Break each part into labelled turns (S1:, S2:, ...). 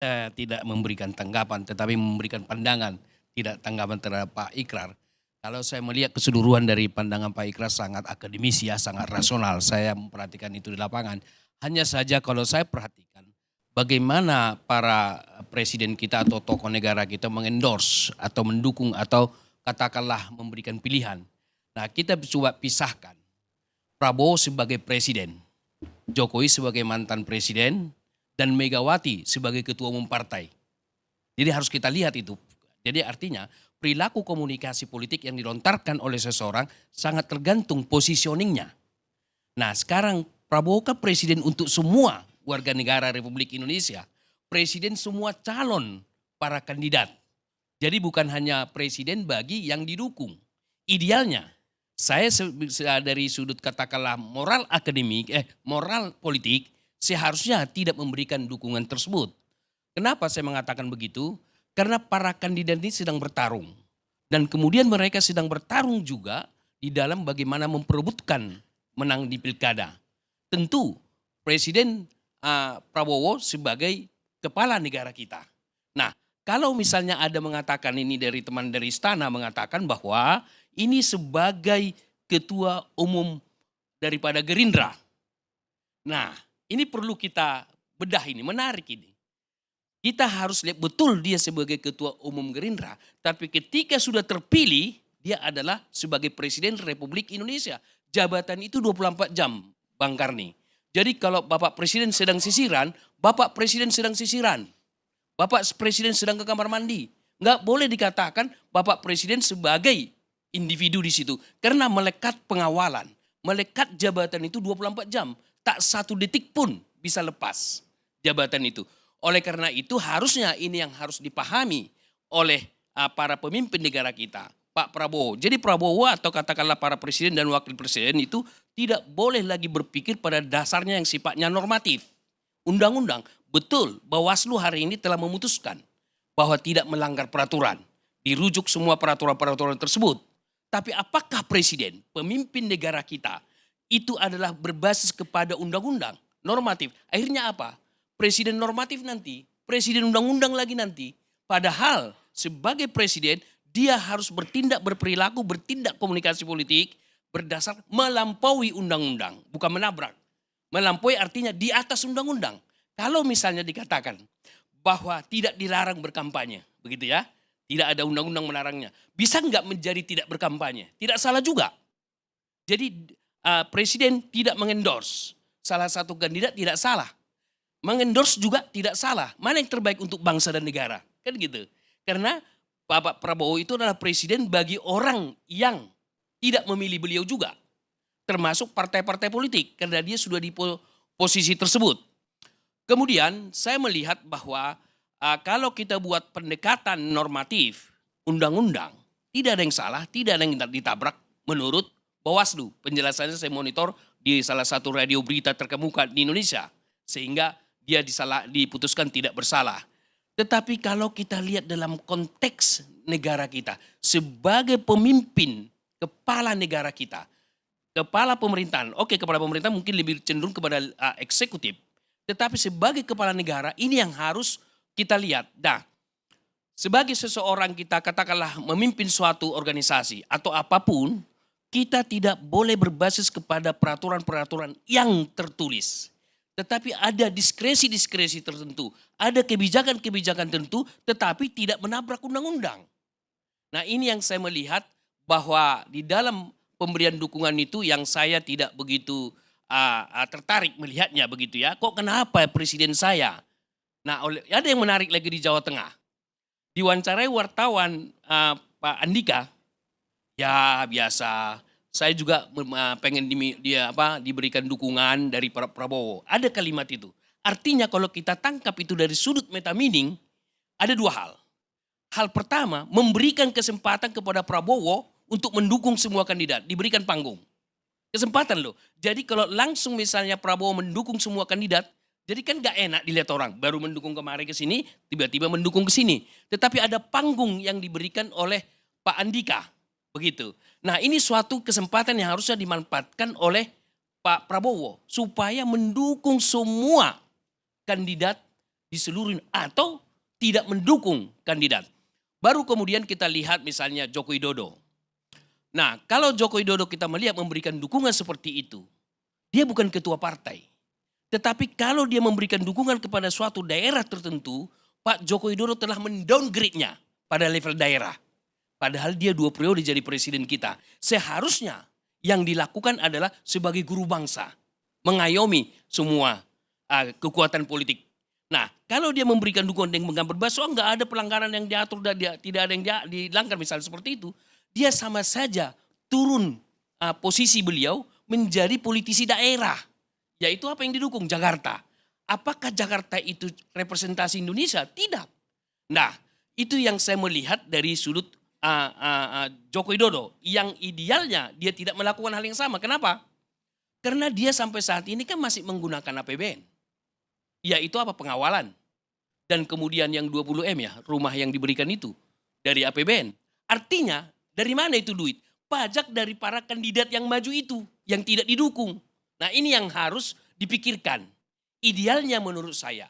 S1: Tidak memberikan tanggapan, tetapi memberikan pandangan, tidak tanggapan terhadap Pak Ikrar. Kalau saya melihat keseluruhan dari pandangan Pak Ikrar sangat akademis ya, sangat rasional. Saya memperhatikan itu di lapangan. Hanya saja kalau saya perhatikan, bagaimana para presiden kita atau tokoh negara kita mengendorse atau mendukung atau katakanlah memberikan pilihan. Nah, kita coba pisahkan Prabowo sebagai presiden, Jokowi sebagai mantan presiden, dan Megawati sebagai ketua umum partai. Jadi harus kita lihat itu. Jadi artinya perilaku komunikasi politik yang dilontarkan oleh seseorang sangat tergantung positioningnya. Nah sekarang Prabowo kan presiden untuk semua warga negara Republik Indonesia. Presiden semua calon para kandidat. Jadi bukan hanya presiden bagi yang didukung. Idealnya saya dari sudut katakanlah moral akademik, moral politik, seharusnya tidak memberikan dukungan tersebut. Kenapa saya mengatakan begitu? Karena para kandidat ini sedang bertarung. Dan kemudian mereka sedang bertarung juga di dalam bagaimana memperebutkan menang di pilkada. Tentu Presiden Prabowo sebagai kepala negara kita. Nah, kalau misalnya ada mengatakan ini dari teman dari istana mengatakan bahwa ini sebagai ketua umum daripada Gerindra. Nah, ini perlu kita bedah ini, menarik ini. Kita harus lihat betul dia sebagai ketua umum Gerindra, tapi ketika sudah terpilih, dia adalah sebagai Presiden Republik Indonesia. Jabatan itu 24 jam, Bang Karni. Jadi kalau Bapak Presiden sedang sisiran, Bapak Presiden sedang sisiran. Bapak Presiden sedang ke kamar mandi. Nggak boleh dikatakan Bapak Presiden sebagai individu di situ. Karena melekat pengawalan, melekat jabatan itu 24 jam. Tak satu detik pun bisa lepas jabatan itu. Oleh karena itu harusnya ini yang harus dipahami oleh para pemimpin negara kita, Pak Prabowo. Jadi Prabowo atau katakanlah para presiden dan wakil presiden itu tidak boleh lagi berpikir pada dasarnya yang sifatnya normatif. Undang-undang, betul Bawaslu hari ini telah memutuskan bahwa tidak melanggar peraturan. Dirujuk semua peraturan-peraturan tersebut. Tapi apakah presiden, pemimpin negara kita, itu adalah berbasis kepada undang-undang, normatif. Akhirnya apa? Presiden normatif nanti, presiden undang-undang lagi nanti. Padahal sebagai presiden dia harus bertindak, berperilaku, bertindak komunikasi politik berdasar melampaui undang-undang, bukan menabrak. Melampaui artinya di atas undang-undang. Kalau misalnya dikatakan bahwa tidak dilarang berkampanye, begitu ya, tidak ada undang-undang melarangnya. Bisa nggak menjadi tidak berkampanye? Tidak salah juga. Jadi presiden tidak mengendorse salah satu kandidat tidak salah. Mengendorse juga tidak salah. Mana yang terbaik untuk bangsa dan negara? Kan gitu. Karena Bapak Prabowo itu adalah presiden bagi orang yang tidak memilih beliau juga. Termasuk partai-partai politik. Karena dia sudah di posisi tersebut. Kemudian saya melihat bahwa kalau kita buat pendekatan normatif, undang-undang, tidak ada yang salah, tidak ada yang ditabrak menurut Bawaslu. Penjelasannya saya monitor di salah satu radio berita terkemuka di Indonesia. Sehingga dia diputuskan tidak bersalah. Tetapi kalau kita lihat dalam konteks negara kita, sebagai pemimpin kepala negara kita, kepala pemerintahan, oke kepala pemerintahan mungkin lebih cenderung kepada eksekutif, tetapi sebagai kepala negara ini yang harus kita lihat. Nah, sebagai seseorang kita katakanlah memimpin suatu organisasi atau apapun, kita tidak boleh berbasis kepada peraturan-peraturan yang tertulis. Tetapi ada diskresi-diskresi tertentu, ada kebijakan-kebijakan tertentu, tetapi tidak menabrak undang-undang. Nah ini yang saya melihat bahwa di dalam pemberian dukungan itu yang saya tidak begitu tertarik melihatnya begitu ya. Kok kenapa presiden saya? Nah ada yang menarik lagi di Jawa Tengah. Diwawancarai wartawan Pak Andika, ya biasa. Saya juga pengen diberikan dukungan dari Prabowo. Ada kalimat itu. Artinya kalau kita tangkap itu dari sudut meta meaning, ada dua hal. Hal pertama, memberikan kesempatan kepada Prabowo untuk mendukung semua kandidat. Diberikan panggung. Kesempatan loh. Jadi kalau langsung misalnya Prabowo mendukung semua kandidat, jadi kan gak enak dilihat orang. Baru mendukung kemarin ke sini, tiba-tiba mendukung ke sini. Tetapi ada panggung yang diberikan oleh Pak Andika. Begitu. Nah ini suatu kesempatan yang harusnya dimanfaatkan oleh Pak Prabowo supaya mendukung semua kandidat
S2: di seluruh atau tidak mendukung kandidat. Baru kemudian kita lihat misalnya Joko Widodo. Nah, kalau Joko Widodo kita melihat memberikan dukungan seperti itu, dia bukan ketua partai. Tetapi kalau dia memberikan dukungan kepada suatu daerah tertentu, Pak Joko Widodo telah mendowngrade-nya pada level daerah. Padahal dia 2 periode jadi presiden kita. Seharusnya yang dilakukan adalah sebagai guru bangsa. Mengayomi semua kekuatan politik. Nah, kalau dia memberikan dukungan dengan menggambar bahwa nggak ada pelanggaran yang diatur, tidak ada yang dilanggar misalnya seperti itu, dia sama saja turun posisi beliau menjadi politisi daerah. Yaitu apa yang didukung? Jakarta. Apakah Jakarta itu representasi Indonesia? Tidak. Nah, itu yang saya melihat dari sudut Joko Widodo. Yang idealnya dia tidak melakukan hal yang sama. Kenapa? Karena dia sampai saat ini kan masih menggunakan APBN. Yaitu apa? Pengawalan. Dan kemudian yang 20M ya, rumah yang diberikan itu dari APBN. Artinya dari mana itu duit? Pajak dari para kandidat yang maju itu, yang tidak didukung. Nah, ini yang harus dipikirkan. Idealnya menurut saya,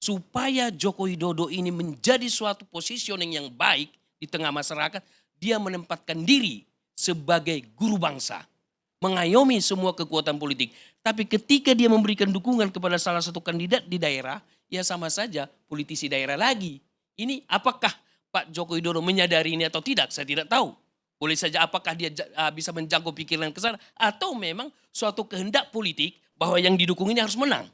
S2: supaya Joko Widodo ini menjadi suatu positioning yang baik di tengah masyarakat, dia menempatkan diri sebagai guru bangsa. Mengayomi semua kekuatan politik. Tapi ketika dia memberikan dukungan kepada salah satu kandidat di daerah, ya sama saja politisi daerah lagi. Ini apakah Pak Joko Widodo menyadari ini atau tidak? Saya tidak tahu. Boleh saja apakah dia bisa menjangkau pikiran ke sana. Atau memang suatu kehendak politik bahwa yang didukung ini harus menang.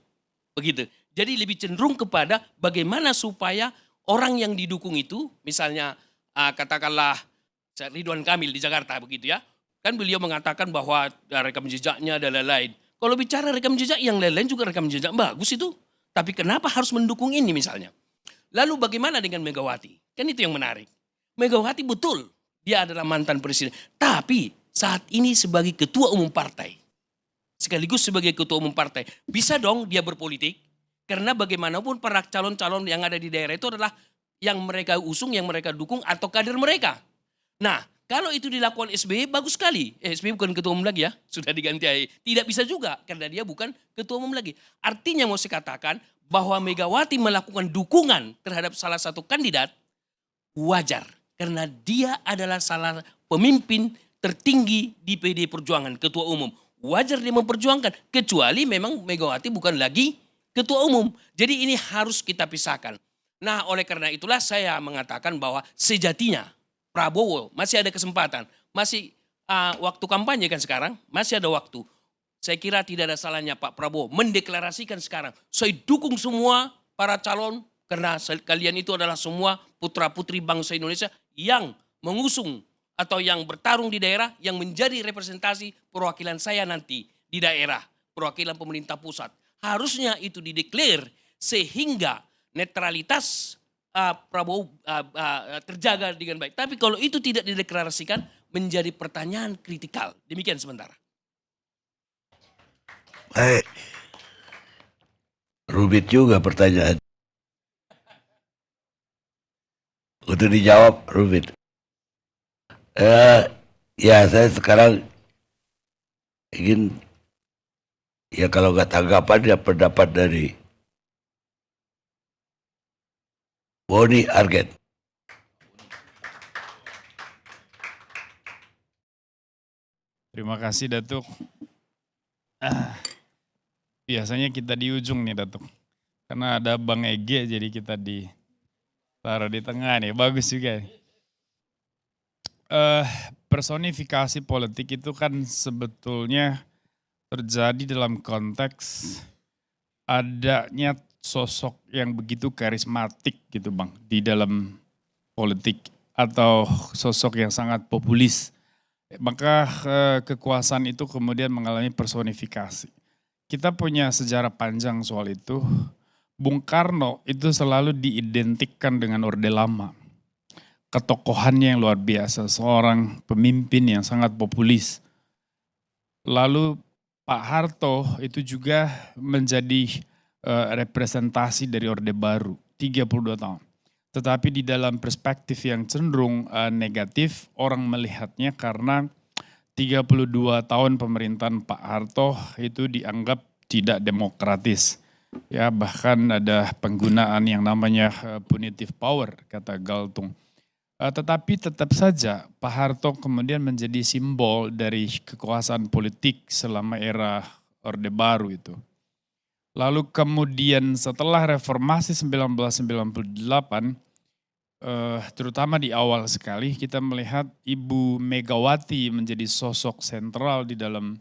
S2: Begitu. Jadi lebih cenderung kepada bagaimana supaya orang yang didukung itu, misalnya katakanlah Ridwan Kamil di Jakarta begitu ya. Kan beliau mengatakan bahwa rekam jejaknya dan lain-lain. Kalau bicara rekam jejak yang lain-lain juga rekam jejak bagus itu. Tapi kenapa harus mendukung ini misalnya? Lalu bagaimana dengan Megawati? Kan itu yang menarik. Megawati betul dia adalah mantan presiden. Tapi saat ini sebagai ketua umum partai. Sekaligus sebagai ketua umum partai. Bisa dong dia berpolitik. Karena bagaimanapun para calon-calon yang ada di daerah itu adalah yang mereka usung, yang mereka dukung atau kader mereka. Nah, kalau itu dilakukan SBY bagus sekali. SBY bukan ketua umum lagi ya, sudah diganti aja. Tidak bisa juga karena dia bukan ketua umum lagi. Artinya mau saya katakan bahwa Megawati melakukan dukungan terhadap salah satu kandidat wajar. Karena dia adalah salah pemimpin tertinggi di PD Perjuangan, ketua umum. Wajar dia memperjuangkan, kecuali memang Megawati bukan lagi ketua umum. Jadi ini harus kita pisahkan. Nah, oleh karena itulah saya mengatakan bahwa sejatinya Prabowo masih ada kesempatan. Masih waktu kampanye kan sekarang, masih ada waktu. Saya kira tidak ada salahnya Pak Prabowo mendeklarasikan sekarang. Saya dukung semua para calon karena kalian itu adalah semua putra-putri bangsa Indonesia yang mengusung atau yang bertarung di daerah yang menjadi representasi perwakilan saya nanti di daerah, perwakilan pemerintah pusat. Harusnya itu dideklar sehingga netralitas Prabowo terjaga dengan baik. Tapi kalau itu tidak dideklarasikan menjadi pertanyaan kritikal. Demikian sementara.
S3: Baik. Rumit juga pertanyaan. Untuk dijawab rumit. Ya saya sekarang ingin ya kalau nggak tanggapan ya pendapat dari Boni Arget.
S4: Terima kasih Datuk. Biasanya kita di ujung nih Datuk. Karena ada Bang Ege jadi kita taruh di tengah nih. Bagus juga. Personifikasi politik itu kan sebetulnya terjadi dalam konteks adanya sosok yang begitu karismatik gitu Bang di dalam politik atau sosok yang sangat populis. Maka kekuasaan itu kemudian mengalami personifikasi. Kita punya sejarah panjang soal itu. Bung Karno itu selalu diidentikan dengan Orde Lama. Ketokohannya yang luar biasa, seorang pemimpin yang sangat populis. Lalu Pak Harto itu juga menjadi representasi dari Orde Baru, 32 tahun. Tetapi di dalam perspektif yang cenderung negatif, orang melihatnya karena 32 tahun pemerintahan Pak Harto itu dianggap tidak demokratis. Ya bahkan ada penggunaan yang namanya punitive power, kata Galtung. Tetapi tetap saja Pak Harto kemudian menjadi simbol dari kekuasaan politik selama era Orde Baru itu. Lalu kemudian setelah reformasi 1998, terutama di awal sekali kita melihat Ibu Megawati menjadi sosok sentral di dalam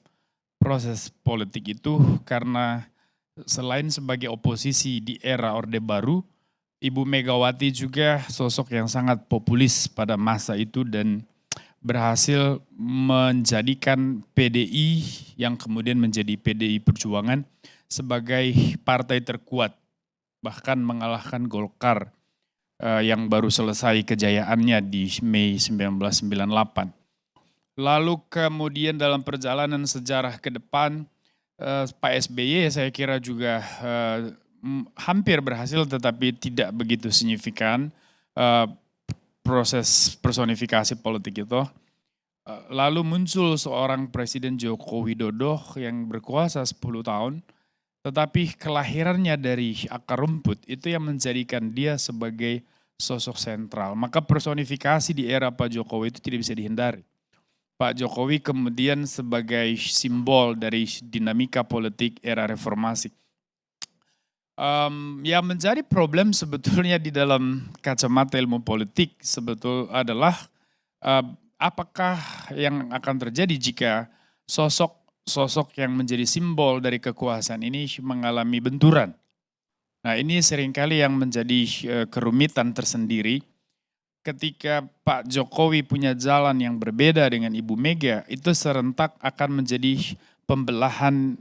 S4: proses politik itu karena selain sebagai oposisi di era Orde Baru, Ibu Megawati juga sosok yang sangat populis pada masa itu dan berhasil menjadikan PDI yang kemudian menjadi PDI Perjuangan sebagai partai terkuat, bahkan mengalahkan Golkar yang baru selesai kejayaannya di Mei 1998. Lalu kemudian dalam perjalanan sejarah ke depan, Pak SBY saya kira juga hampir berhasil tetapi tidak begitu signifikan proses personifikasi politik itu. Lalu muncul seorang Presiden Joko Widodo yang berkuasa 10 tahun, tetapi kelahirannya dari akar rumput itu yang menjadikan dia sebagai sosok sentral. Maka personifikasi di era Pak Jokowi itu tidak bisa dihindari. Pak Jokowi kemudian sebagai simbol dari dinamika politik era reformasi. Yang menjadi problem sebetulnya di dalam kacamata ilmu politik adalah apakah yang akan terjadi jika sosok yang menjadi simbol dari kekuasaan ini mengalami benturan. Nah ini seringkali yang menjadi kerumitan tersendiri ketika Pak Jokowi punya jalan yang berbeda dengan Ibu Mega, itu serentak akan menjadi pembelahan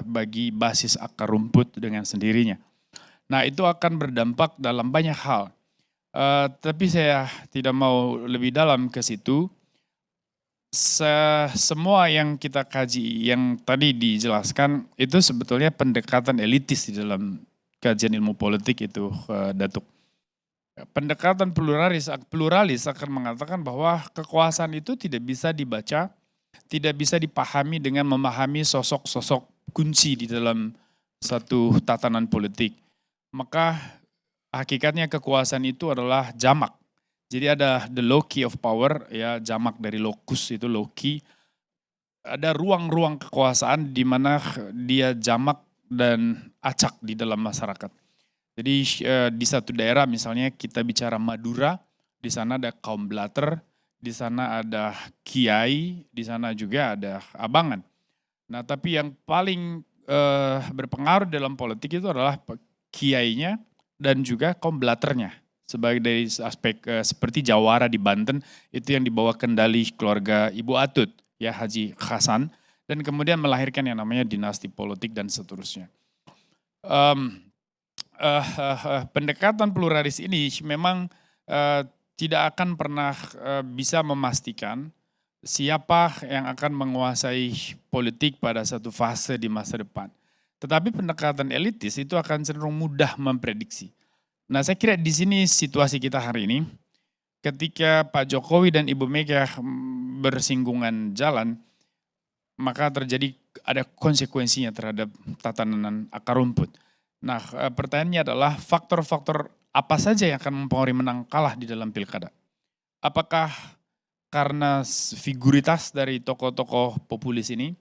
S4: bagi basis akar rumput dengan sendirinya. Nah itu akan berdampak dalam banyak hal. Tapi saya tidak mau lebih dalam ke situ. Semua yang kita kaji, yang tadi dijelaskan, itu sebetulnya pendekatan elitis di dalam kajian ilmu politik itu, Datuk. Pendekatan pluralis akan mengatakan bahwa kekuasaan itu tidak bisa dibaca, tidak bisa dipahami dengan memahami sosok-sosok kunci di dalam satu tatanan politik. Maka hakikatnya kekuasaan itu adalah jamak. Jadi ada the loci of power, ya jamak dari locus itu loci. Ada ruang-ruang kekuasaan di mana dia jamak dan acak di dalam masyarakat. Jadi di satu daerah misalnya kita bicara Madura, di sana ada kaum Blatter, di sana ada kiai, di sana juga ada abangan. Nah tapi yang paling berpengaruh dalam politik itu adalah kiainya dan juga kaum Blatternya. Sebagai dari aspek seperti Jawara di Banten, itu yang dibawa kendali keluarga Ibu Atut, ya Haji Hasan, dan kemudian melahirkan yang namanya dinasti politik dan seterusnya. Pendekatan pluralis ini memang tidak akan pernah bisa memastikan siapa yang akan menguasai politik pada satu fase di masa depan. Tetapi pendekatan elitis itu akan cenderung mudah memprediksi. Nah saya kira di sini situasi kita hari ini, ketika Pak Jokowi dan Ibu Mega bersinggungan jalan, maka ada konsekuensinya terhadap tatanan akar rumput. Nah pertanyaannya adalah faktor-faktor apa saja yang akan mempengaruhi menang kalah di dalam pilkada. Apakah karena figuritas dari tokoh-tokoh populis ini,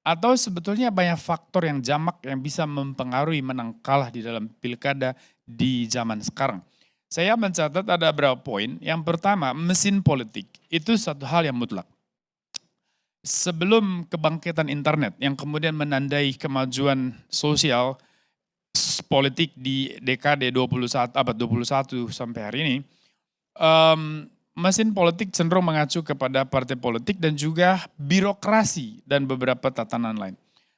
S4: atau sebetulnya banyak faktor yang jamak yang bisa mempengaruhi menang kalah di dalam pilkada di zaman sekarang. Saya mencatat ada beberapa poin. Yang pertama, mesin politik itu satu hal yang mutlak. Sebelum kebangkitan internet yang kemudian menandai kemajuan sosial politik di dekade abad 21 sampai hari ini, mesin politik cenderung mengacu kepada partai politik dan juga birokrasi dan beberapa tatanan lain.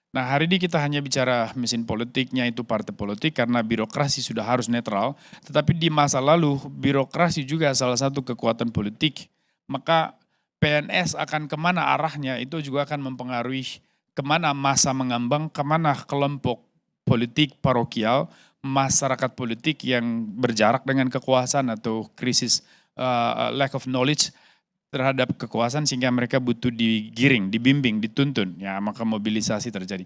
S4: Nah hari ini kita hanya bicara mesin politiknya itu partai politik karena birokrasi sudah harus netral. Tetapi di masa lalu birokrasi juga salah satu kekuatan politik. Maka PNS akan kemana arahnya itu juga akan mempengaruhi kemana masa mengambang, kemana kelompok politik parokial, masyarakat politik yang berjarak dengan kekuasaan atau krisis lack of knowledge terhadap kekuasaan sehingga mereka butuh digiring, dibimbing, dituntun, ya maka mobilisasi terjadi.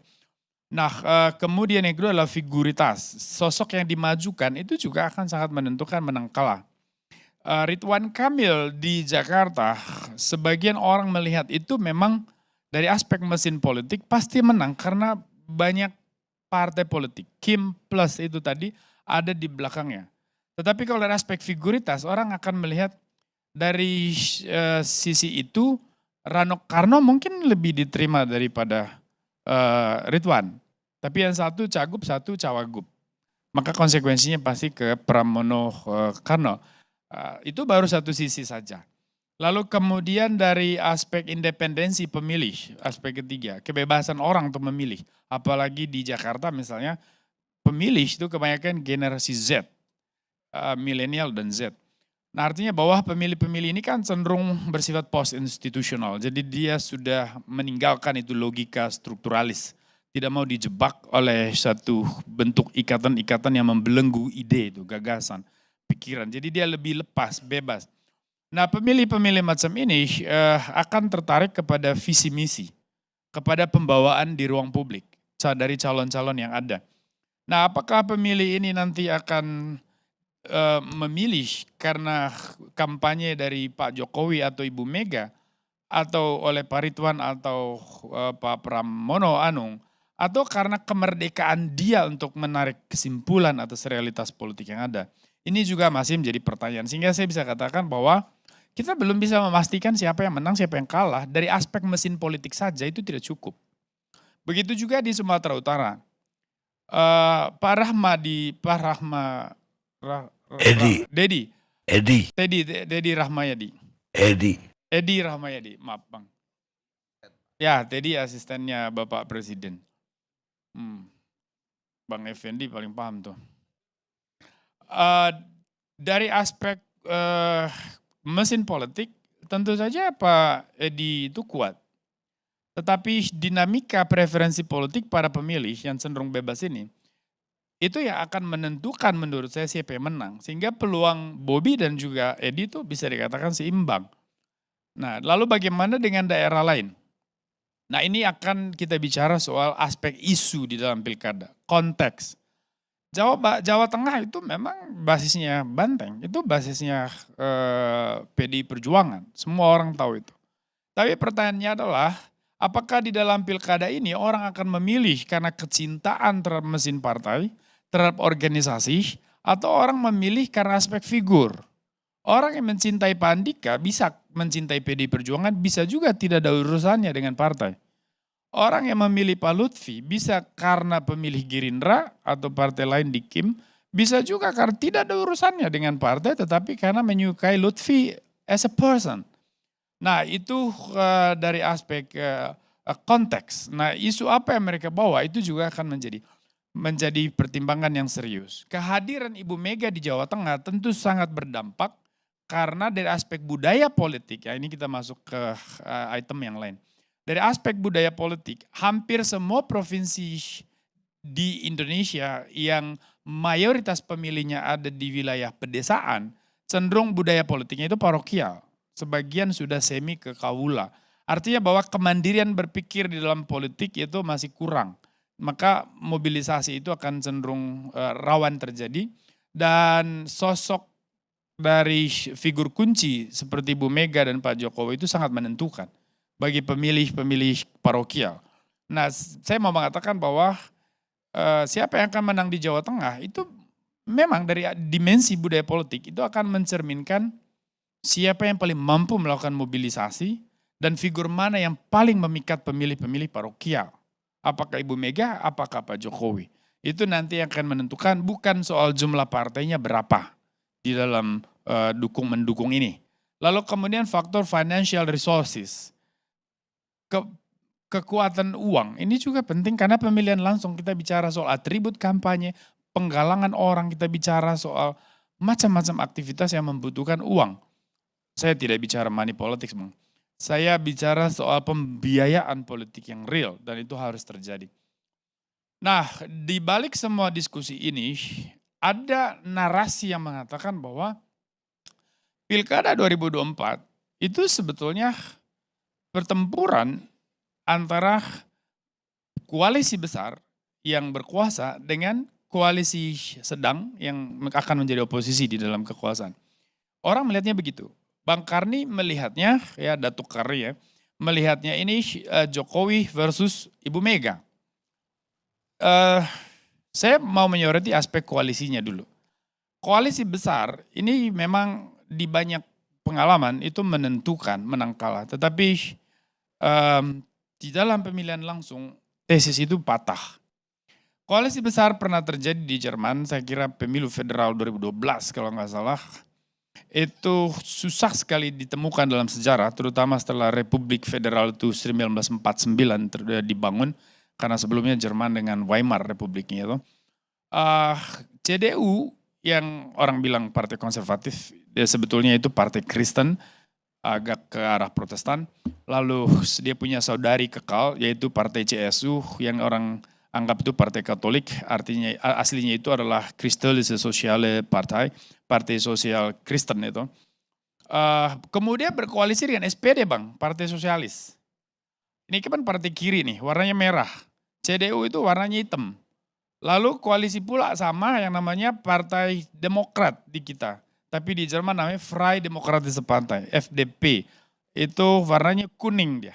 S4: Nah, kemudian yang kedua adalah figuritas. Sosok yang dimajukan itu juga akan sangat menentukan menang kalah. Ridwan Kamil di Jakarta, sebagian orang melihat itu memang dari aspek mesin politik pasti menang karena banyak partai politik. Kim plus itu tadi ada di belakangnya. Tetapi kalau dari aspek figuritas, orang akan melihat dari sisi itu Rano Karno mungkin lebih diterima daripada Ridwan. Tapi yang satu cagup, satu cawagup. Maka konsekuensinya pasti ke Pramono Karno. Itu baru satu sisi saja. Lalu kemudian dari aspek independensi pemilih, aspek ketiga, kebebasan orang untuk memilih. Apalagi di Jakarta misalnya, pemilih itu kebanyakan generasi Z, milenial dan Z. Nah artinya bahwa pemilih-pemilih ini kan cenderung bersifat post-institusional. Jadi dia sudah meninggalkan itu logika strukturalis. Tidak mau dijebak oleh satu bentuk ikatan-ikatan yang membelenggu ide itu, gagasan, pikiran. Jadi dia lebih lepas, bebas. Nah pemilih-pemilih macam ini akan tertarik kepada visi misi, kepada pembawaan di ruang publik dari calon-calon yang ada. Nah apakah pemilih ini nanti akan memilih karena kampanye dari Pak Jokowi atau Ibu Mega, atau oleh Pak Ridwan atau Pak Pramono Anung, atau karena kemerdekaan dia untuk menarik kesimpulan atas realitas politik yang ada. Ini juga masih menjadi pertanyaan, sehingga saya bisa katakan bahwa kita belum bisa memastikan siapa yang menang, siapa yang kalah. Dari aspek mesin politik saja itu tidak cukup. Begitu juga di Sumatera Utara. Pak Dedi Rahmayadi. Edi Rahmayadi, maaf Bang. Ya, Teddy asistennya Bapak Presiden. Bang Effendi paling paham tuh. Dari aspek mesin politik, tentu saja Pak Edi itu kuat. Tetapi dinamika preferensi politik para pemilih yang cenderung bebas ini, itu yang akan menentukan menurut saya siapa yang menang. Sehingga peluang Bobby dan juga Edi itu bisa dikatakan seimbang. Nah, lalu bagaimana dengan daerah lain? Nah, ini akan kita bicara soal aspek isu di dalam pilkada, konteks. Jawa Tengah itu memang basisnya Banteng, itu basisnya PDI Perjuangan, semua orang tahu itu. Tapi pertanyaannya adalah, apakah di dalam pilkada ini orang akan memilih karena kecintaan terhadap mesin partai, terhadap organisasi, atau orang memilih karena aspek figur? Orang yang mencintai Pak Andika bisa mencintai PDI Perjuangan, bisa juga tidak ada urusannya dengan partai. Orang yang memilih Pak Lutfi bisa karena pemilih Gerindra atau partai lain di Kim, bisa juga karena tidak ada urusannya dengan partai tetapi karena menyukai Lutfi as a person. Nah itu dari aspek konteks. Nah isu apa yang mereka bawa itu juga akan menjadi pertimbangan yang serius. Kehadiran Ibu Mega di Jawa Tengah tentu sangat berdampak karena dari aspek budaya politik, ya ini kita masuk ke item yang lain. Dari aspek budaya politik, hampir semua provinsi di Indonesia yang mayoritas pemilihnya ada di wilayah pedesaan, cenderung budaya politiknya itu parokial. Sebagian sudah semi ke kaula. Artinya bahwa kemandirian berpikir di dalam politik itu masih kurang. Maka mobilisasi itu akan cenderung rawan terjadi. Dan sosok dari figur kunci seperti Bu Mega dan Pak Jokowi itu sangat menentukan bagi pemilih-pemilih parokial. Nah, saya mau mengatakan bahwa siapa yang akan menang di Jawa Tengah itu memang dari dimensi budaya politik itu akan mencerminkan siapa yang paling mampu melakukan mobilisasi dan figur mana yang paling memikat pemilih-pemilih parokial. Apakah Ibu Mega, apakah Pak Jokowi. Itu nanti yang akan menentukan bukan soal jumlah partainya berapa di dalam mendukung ini. Lalu kemudian faktor financial resources. Kekuatan uang ini juga penting karena pemilihan langsung kita bicara soal atribut kampanye, penggalangan orang, kita bicara soal macam-macam aktivitas yang membutuhkan uang. Saya tidak bicara money politics, Bang. Saya bicara soal pembiayaan politik yang real dan itu harus terjadi. Nah, di balik semua diskusi ini ada narasi yang mengatakan bahwa Pilkada 2024 itu sebetulnya pertempuran antara koalisi besar yang berkuasa dengan koalisi sedang yang akan menjadi oposisi di dalam kekuasaan. Orang melihatnya begitu. Bang Karni melihatnya, ya Datuk Karni ya, melihatnya ini Jokowi versus Ibu Mega. Saya mau menyoroti aspek koalisinya dulu. Koalisi besar ini memang di banyak pengalaman itu menentukan menang kalah. Tetapi di dalam pemilihan langsung tesis itu patah. Koalisi besar pernah terjadi di Jerman, saya kira pemilu federal 2012 kalau nggak salah. Itu susah sekali ditemukan dalam sejarah, terutama setelah Republik Federal itu 1949 dibangun. Karena sebelumnya Jerman dengan Weimar Republiknya itu. CDU yang orang bilang partai konservatif, dia sebetulnya itu partai Kristen, agak ke arah Protestan. Lalu dia punya saudari kekal, yaitu partai CSU yang orang anggap itu partai Katolik, artinya aslinya itu adalah Christliche Soziale Partei, partai sosial Kristen itu. Kemudian berkoalisi dengan SPD Bang, partai sosialis. Ini kan partai kiri nih, warnanya merah. CDU itu warnanya hitam. Lalu koalisi pula sama yang namanya Partai Demokrat di kita. Tapi di Jerman namanya Freie Demokratische Partei, FDP. Itu warnanya kuning dia.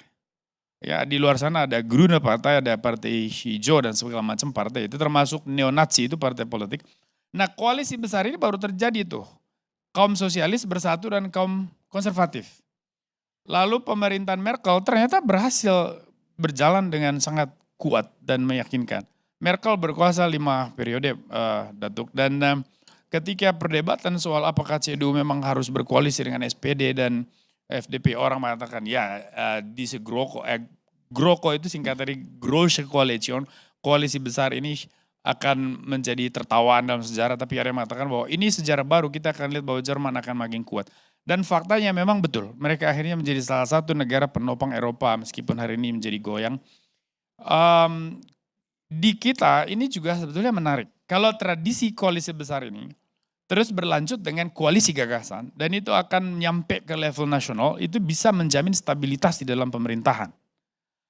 S4: Ya di luar sana ada Grüne Partei, ada partai hijau dan segala macam partai. Itu termasuk neo-Nazi, itu partai politik. Nah koalisi besar ini baru terjadi tuh. Kaum sosialis bersatu dan kaum konservatif. Lalu pemerintahan Merkel ternyata berhasil berjalan dengan sangat kuat dan meyakinkan. Merkel berkuasa 5 periode, Datuk. Dan ketika perdebatan soal apakah CDU memang harus berkoalisi dengan SPD dan FDP, orang mengatakan ya diese GroKo itu singkat dari Große Koalition, koalisi besar ini akan menjadi tertawaan dalam sejarah, tapi ada yang mengatakan bahwa ini sejarah baru, kita akan lihat bahwa Jerman akan makin kuat. Dan faktanya memang betul, mereka akhirnya menjadi salah satu negara penopang Eropa meskipun hari ini menjadi goyang. Di kita ini juga sebetulnya menarik. Kalau tradisi koalisi besar ini terus berlanjut dengan koalisi gagasan dan itu akan nyampe ke level nasional, itu bisa menjamin stabilitas di dalam pemerintahan.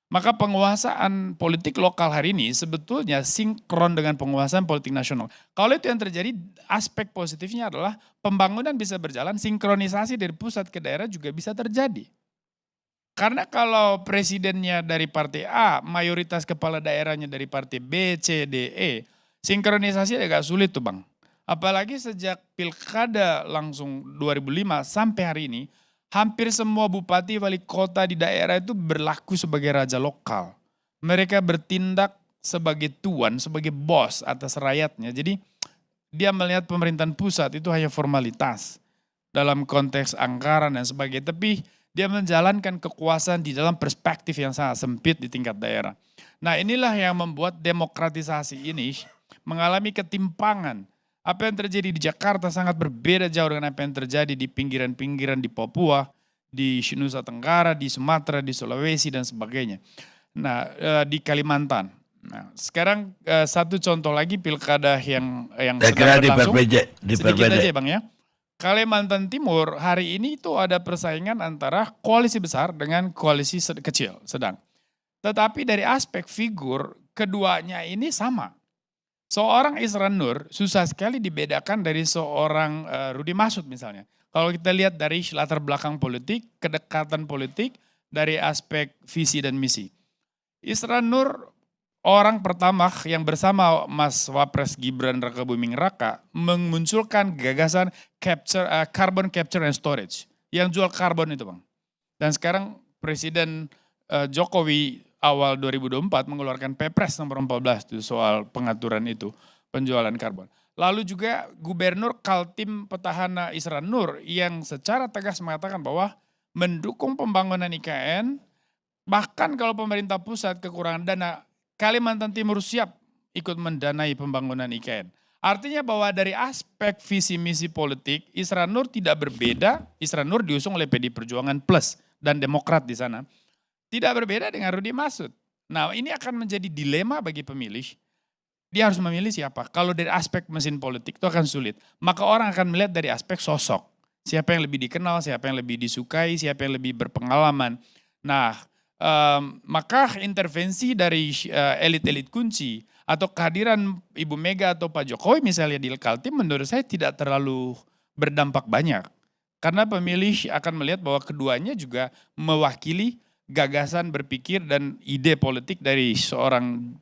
S4: Maka penguasaan politik lokal hari ini sebetulnya sinkron dengan penguasaan politik nasional. Kalau itu yang terjadi, aspek positifnya adalah pembangunan bisa berjalan, sinkronisasi dari pusat ke daerah juga bisa terjadi. Karena kalau presidennya dari partai A, mayoritas kepala daerahnya dari partai B, C, D, E, sinkronisasi agak sulit tuh Bang. Apalagi sejak pilkada langsung 2005 sampai hari ini, hampir semua bupati wali kota di daerah itu berlaku sebagai raja lokal. Mereka bertindak sebagai tuan, sebagai bos atas rakyatnya. Jadi dia melihat pemerintahan pusat itu hanya formalitas dalam konteks anggaran dan sebagainya. Tapi dia menjalankan kekuasaan di dalam perspektif yang sangat sempit di tingkat daerah. Nah inilah yang membuat demokratisasi ini mengalami ketimpangan. Apa yang terjadi di Jakarta sangat berbeda jauh dengan apa yang terjadi di pinggiran-pinggiran di Papua, di Nusa Tenggara, di Sumatera, di Sulawesi dan sebagainya. Nah di Kalimantan. Nah sekarang satu contoh lagi pilkada yang sedang berlangsung. Sedikit aja Bang ya. Kalimantan Timur hari ini itu ada persaingan antara koalisi besar dengan koalisi kecil, sedang. Tetapi dari aspek figur, keduanya ini sama. Seorang Isran Nur susah sekali dibedakan dari seorang Rudi Marsud misalnya. Kalau kita lihat dari latar belakang politik, kedekatan politik, dari aspek visi dan misi. Isran Nur orang pertama yang bersama Mas Wapres Gibran Rakabuming Raka memunculkan gagasan carbon capture and storage. Yang jual karbon itu Bang. Dan sekarang Presiden Jokowi awal 2024 mengeluarkan Perpres nomor 14 itu soal pengaturan itu, penjualan karbon. Lalu juga Gubernur Kaltim Petahana Isran Nur yang secara tegas mengatakan bahwa mendukung pembangunan IKN, bahkan kalau pemerintah pusat kekurangan dana, Kalimantan Timur siap ikut mendanai pembangunan IKN. Artinya bahwa dari aspek visi misi politik, Isran Nur tidak berbeda, Isran Nur diusung oleh PD Perjuangan Plus dan Demokrat di sana. Tidak berbeda dengan Rudi Marsud. Nah ini akan menjadi dilema bagi pemilih. Dia harus memilih siapa. Kalau dari aspek mesin politik itu akan sulit. Maka orang akan melihat dari aspek sosok. Siapa yang lebih dikenal, siapa yang lebih disukai, siapa yang lebih berpengalaman. Nah maka intervensi dari elit-elit kunci atau kehadiran Ibu Mega atau Pak Jokowi misalnya di Kaltim menurut saya tidak terlalu berdampak banyak. Karena pemilih akan melihat bahwa keduanya juga mewakili gagasan berpikir dan ide politik dari seorang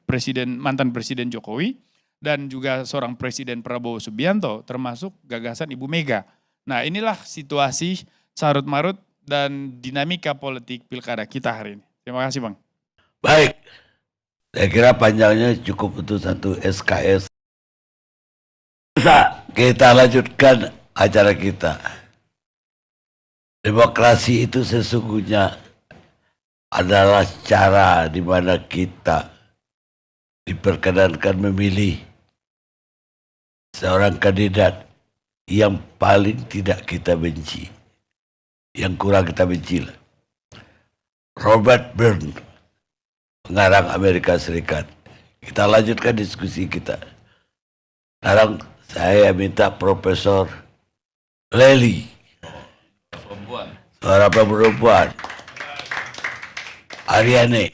S4: mantan presiden Jokowi dan juga seorang presiden Prabowo Subianto termasuk gagasan Ibu Mega. Nah inilah situasi carut marut dan dinamika politik pilkada kita hari ini. Terima kasih Bang.
S3: Baik, saya kira panjangnya cukup untuk satu SKS. Bisa kita lanjutkan acara kita. Demokrasi itu sesungguhnya adalah cara di mana kita diperkenankan memilih seorang kandidat yang paling tidak kita benci, yang kurang kita benci. Robert Byrne, pengarang Amerika Serikat. Kita lanjutkan diskusi kita. Sekarang saya minta Profesor Lely, suara perempuan, Aryani.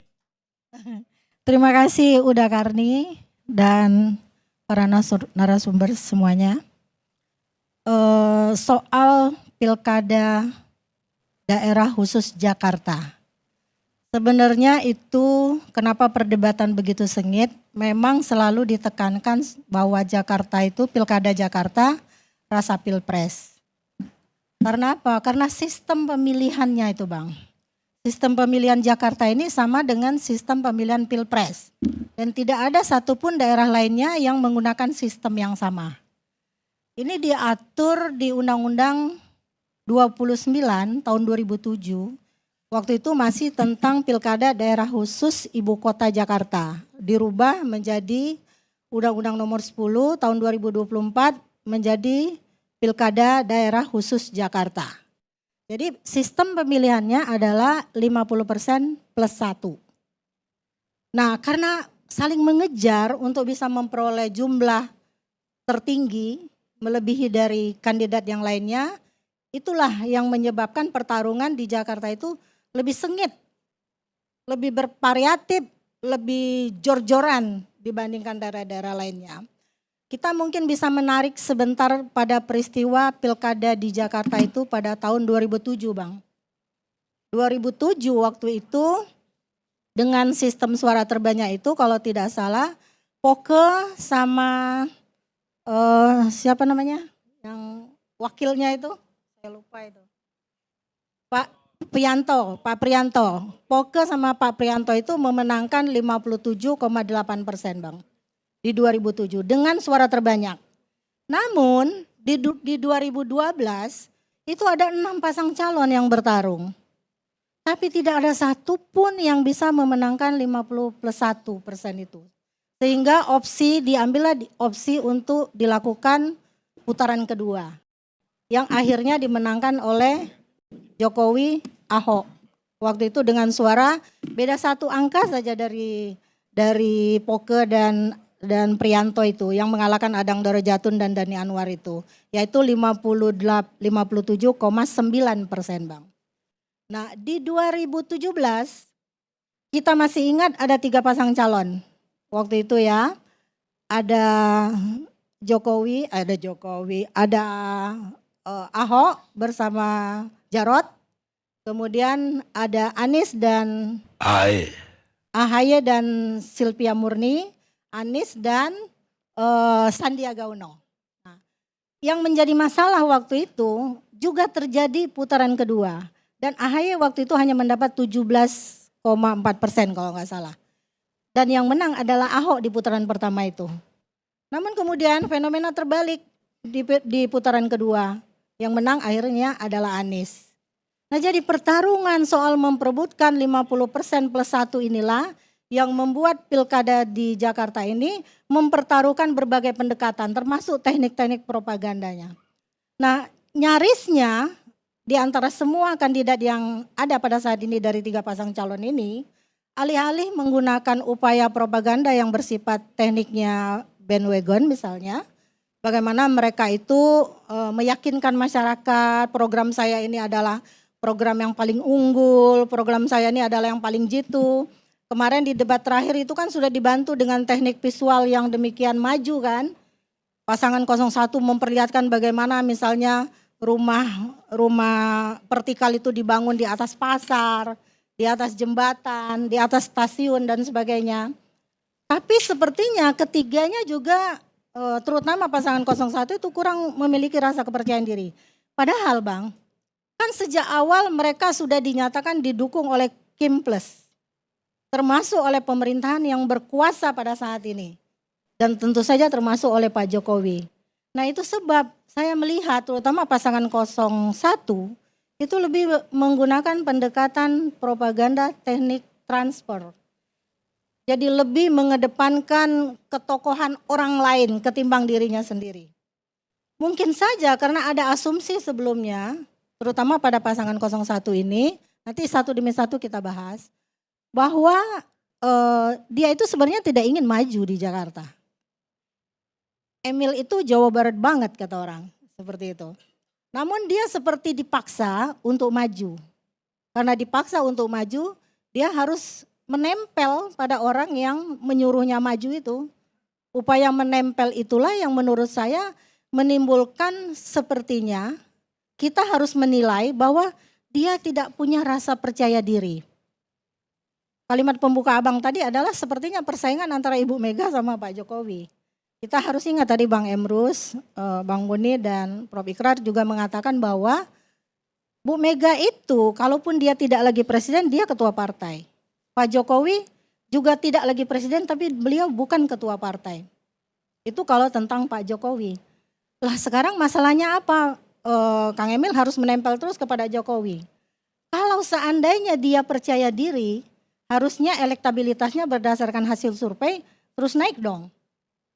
S5: Terima kasih Uda Karni dan para narasumber semuanya. Soal pilkada daerah khusus Jakarta. Sebenarnya itu kenapa perdebatan begitu sengit, memang selalu ditekankan bahwa Jakarta itu pilkada Jakarta rasa pilpres. Karena apa? Karena sistem pemilihannya itu Bang. Sistem pemilihan Jakarta ini sama dengan sistem pemilihan pilpres. Dan tidak ada satupun daerah lainnya yang menggunakan sistem yang sama. Ini diatur di Undang-Undang 29 tahun 2007. Waktu itu masih tentang pilkada daerah khusus Ibu Kota Jakarta. Dirubah menjadi Undang-Undang nomor 10 tahun 2024 menjadi pilkada daerah khusus Jakarta. Jadi sistem pemilihannya adalah 50% plus 1. Nah karena saling mengejar untuk bisa memperoleh jumlah tertinggi melebihi dari kandidat yang lainnya, itulah yang menyebabkan pertarungan di Jakarta itu lebih sengit, lebih bervariatif, lebih jor-joran dibandingkan daerah-daerah lainnya. Kita mungkin bisa menarik sebentar pada peristiwa pilkada di Jakarta itu pada tahun 2007 Bang. 2007 waktu itu dengan sistem suara terbanyak itu kalau tidak salah Poke sama siapa namanya yang wakilnya itu saya lupa itu. Pak Prianto. Poke sama Pak Prianto itu memenangkan 57,8% Bang. Di 2007 dengan suara terbanyak. Namun di 2012 itu ada 6 pasang calon yang bertarung. Tapi tidak ada satupun yang bisa memenangkan 50+1% itu. Sehingga diambillah opsi untuk dilakukan putaran kedua. Yang akhirnya dimenangkan oleh Jokowi Ahok. Waktu itu dengan suara beda 1 angka saja dari Poke dan Prianto itu yang mengalahkan Adang Dorojatun dan Dhani Anwar itu yaitu 57,9% Bang. Nah di 2017 kita masih ingat ada 3 pasang calon waktu itu ya, ada Jokowi, ada Ahok bersama Jarot, kemudian ada Anies dan Ahaye dan Silvia Murni, Anies dan Sandiaga Uno. Nah, yang menjadi masalah waktu itu juga terjadi putaran kedua. Dan Ahaye waktu itu hanya mendapat 17,4% kalau nggak salah. Dan yang menang adalah Ahok di putaran pertama itu. Namun kemudian fenomena terbalik di putaran kedua. Yang menang akhirnya adalah Anies. Nah jadi pertarungan soal memperebutkan 50% plus 1 inilah yang membuat pilkada di Jakarta ini mempertaruhkan berbagai pendekatan termasuk teknik-teknik propagandanya. Nah nyarisnya di antara semua kandidat yang ada pada saat ini dari 3 pasang calon ini, alih-alih menggunakan upaya propaganda yang bersifat tekniknya bandwagon misalnya, bagaimana mereka itu meyakinkan masyarakat program saya ini adalah program yang paling unggul, program saya ini adalah yang paling jitu. Kemarin di debat terakhir itu kan sudah dibantu dengan teknik visual yang demikian maju kan. Pasangan 01 memperlihatkan bagaimana misalnya rumah vertikal itu dibangun di atas pasar, di atas jembatan, di atas stasiun dan sebagainya. Tapi sepertinya ketiganya juga terutama pasangan 01 itu kurang memiliki rasa kepercayaan diri. Padahal Bang, kan sejak awal mereka sudah dinyatakan didukung oleh Kim Plus, termasuk oleh pemerintahan yang berkuasa pada saat ini. Dan tentu saja termasuk oleh Pak Jokowi. Nah itu sebab saya melihat terutama pasangan 01 itu lebih menggunakan pendekatan propaganda teknik transfer. Jadi lebih mengedepankan ketokohan orang lain ketimbang dirinya sendiri. Mungkin saja karena ada asumsi sebelumnya, terutama pada pasangan 01 ini, nanti satu demi satu kita bahas, bahwa dia itu sebenarnya tidak ingin maju di Jakarta. Emil itu Jawa Barat banget kata orang, seperti itu. Namun dia seperti dipaksa untuk maju. Karena dipaksa untuk maju, dia harus menempel pada orang yang menyuruhnya maju itu. Upaya menempel itulah yang menurut saya menimbulkan sepertinya kita harus menilai bahwa dia tidak punya rasa percaya diri. Kalimat pembuka abang tadi adalah sepertinya persaingan antara Ibu Mega sama Pak Jokowi. Kita harus ingat tadi Bang Emrus, Bang Boni dan Prof. Ikrar juga mengatakan bahwa Bu Mega itu kalaupun dia tidak lagi presiden, dia ketua partai. Pak Jokowi juga tidak lagi presiden tapi beliau bukan ketua partai. Itu kalau tentang Pak Jokowi. Lah sekarang masalahnya apa? Kang Emil harus menempel terus kepada Jokowi. Kalau seandainya dia percaya diri, harusnya elektabilitasnya berdasarkan hasil survei terus naik dong.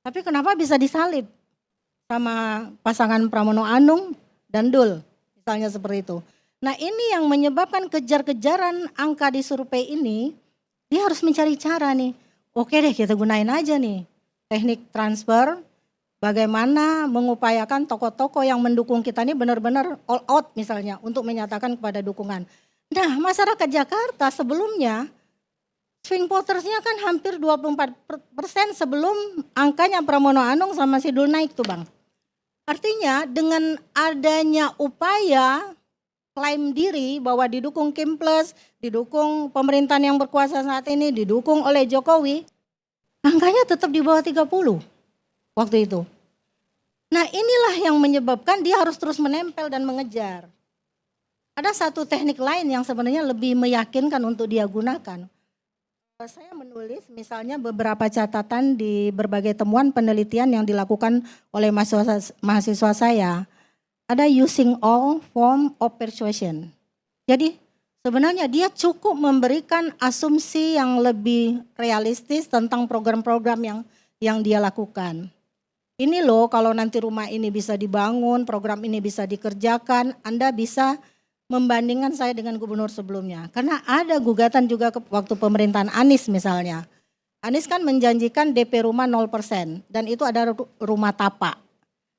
S5: Tapi kenapa bisa disalib sama pasangan Pramono Anung dan Dul, misalnya seperti itu. Nah ini yang menyebabkan kejar-kejaran angka di survei ini, dia harus mencari cara nih. Oke deh kita gunain aja nih teknik transfer, bagaimana mengupayakan tokoh-tokoh yang mendukung kita ini benar-benar all out misalnya untuk menyatakan kepada dukungan. Nah masyarakat Jakarta sebelumnya, swing votersnya kan hampir 24% sebelum angkanya Pramono Anung sama Sidul naik tuh Bang. Artinya dengan adanya upaya klaim diri bahwa didukung Kim Plus, didukung pemerintahan yang berkuasa saat ini, didukung oleh Jokowi, angkanya tetap di bawah 30 waktu itu. Nah inilah yang menyebabkan dia harus terus menempel dan mengejar. Ada satu teknik lain yang sebenarnya lebih meyakinkan untuk dia gunakan. Saya menulis misalnya beberapa catatan di berbagai temuan penelitian yang dilakukan oleh mahasiswa saya. Ada using all form of persuasion. Jadi sebenarnya dia cukup memberikan asumsi yang lebih realistis tentang program-program yang dia lakukan. Ini loh kalau nanti rumah ini bisa dibangun, program ini bisa dikerjakan, Anda bisa membandingkan saya dengan gubernur sebelumnya. Karena ada gugatan juga waktu pemerintahan Anies misalnya. Anies kan menjanjikan DP rumah 0% dan itu ada rumah tapak.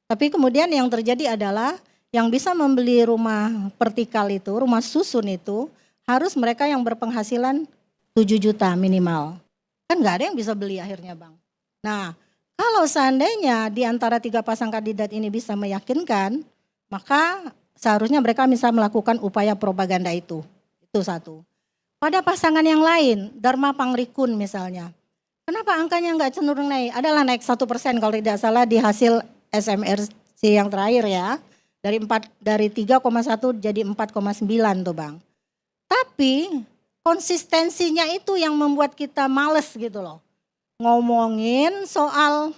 S5: Tapi kemudian yang terjadi adalah yang bisa membeli rumah vertikal itu, rumah susun itu harus mereka yang berpenghasilan 7 juta minimal. Kan gak ada yang bisa beli akhirnya Bang. Nah kalau seandainya di antara 3 pasang kandidat ini bisa meyakinkan, maka seharusnya mereka bisa melakukan upaya propaganda itu. Itu satu. Pada pasangan yang lain, Dharma Pangrikun misalnya. Kenapa angkanya enggak cenderung naik? Adalah naik 1% kalau tidak salah di hasil SMRC yang terakhir ya. Dari 3,1 jadi 4,9 tuh Bang. Tapi konsistensinya itu yang membuat kita males gitu loh. Ngomongin soal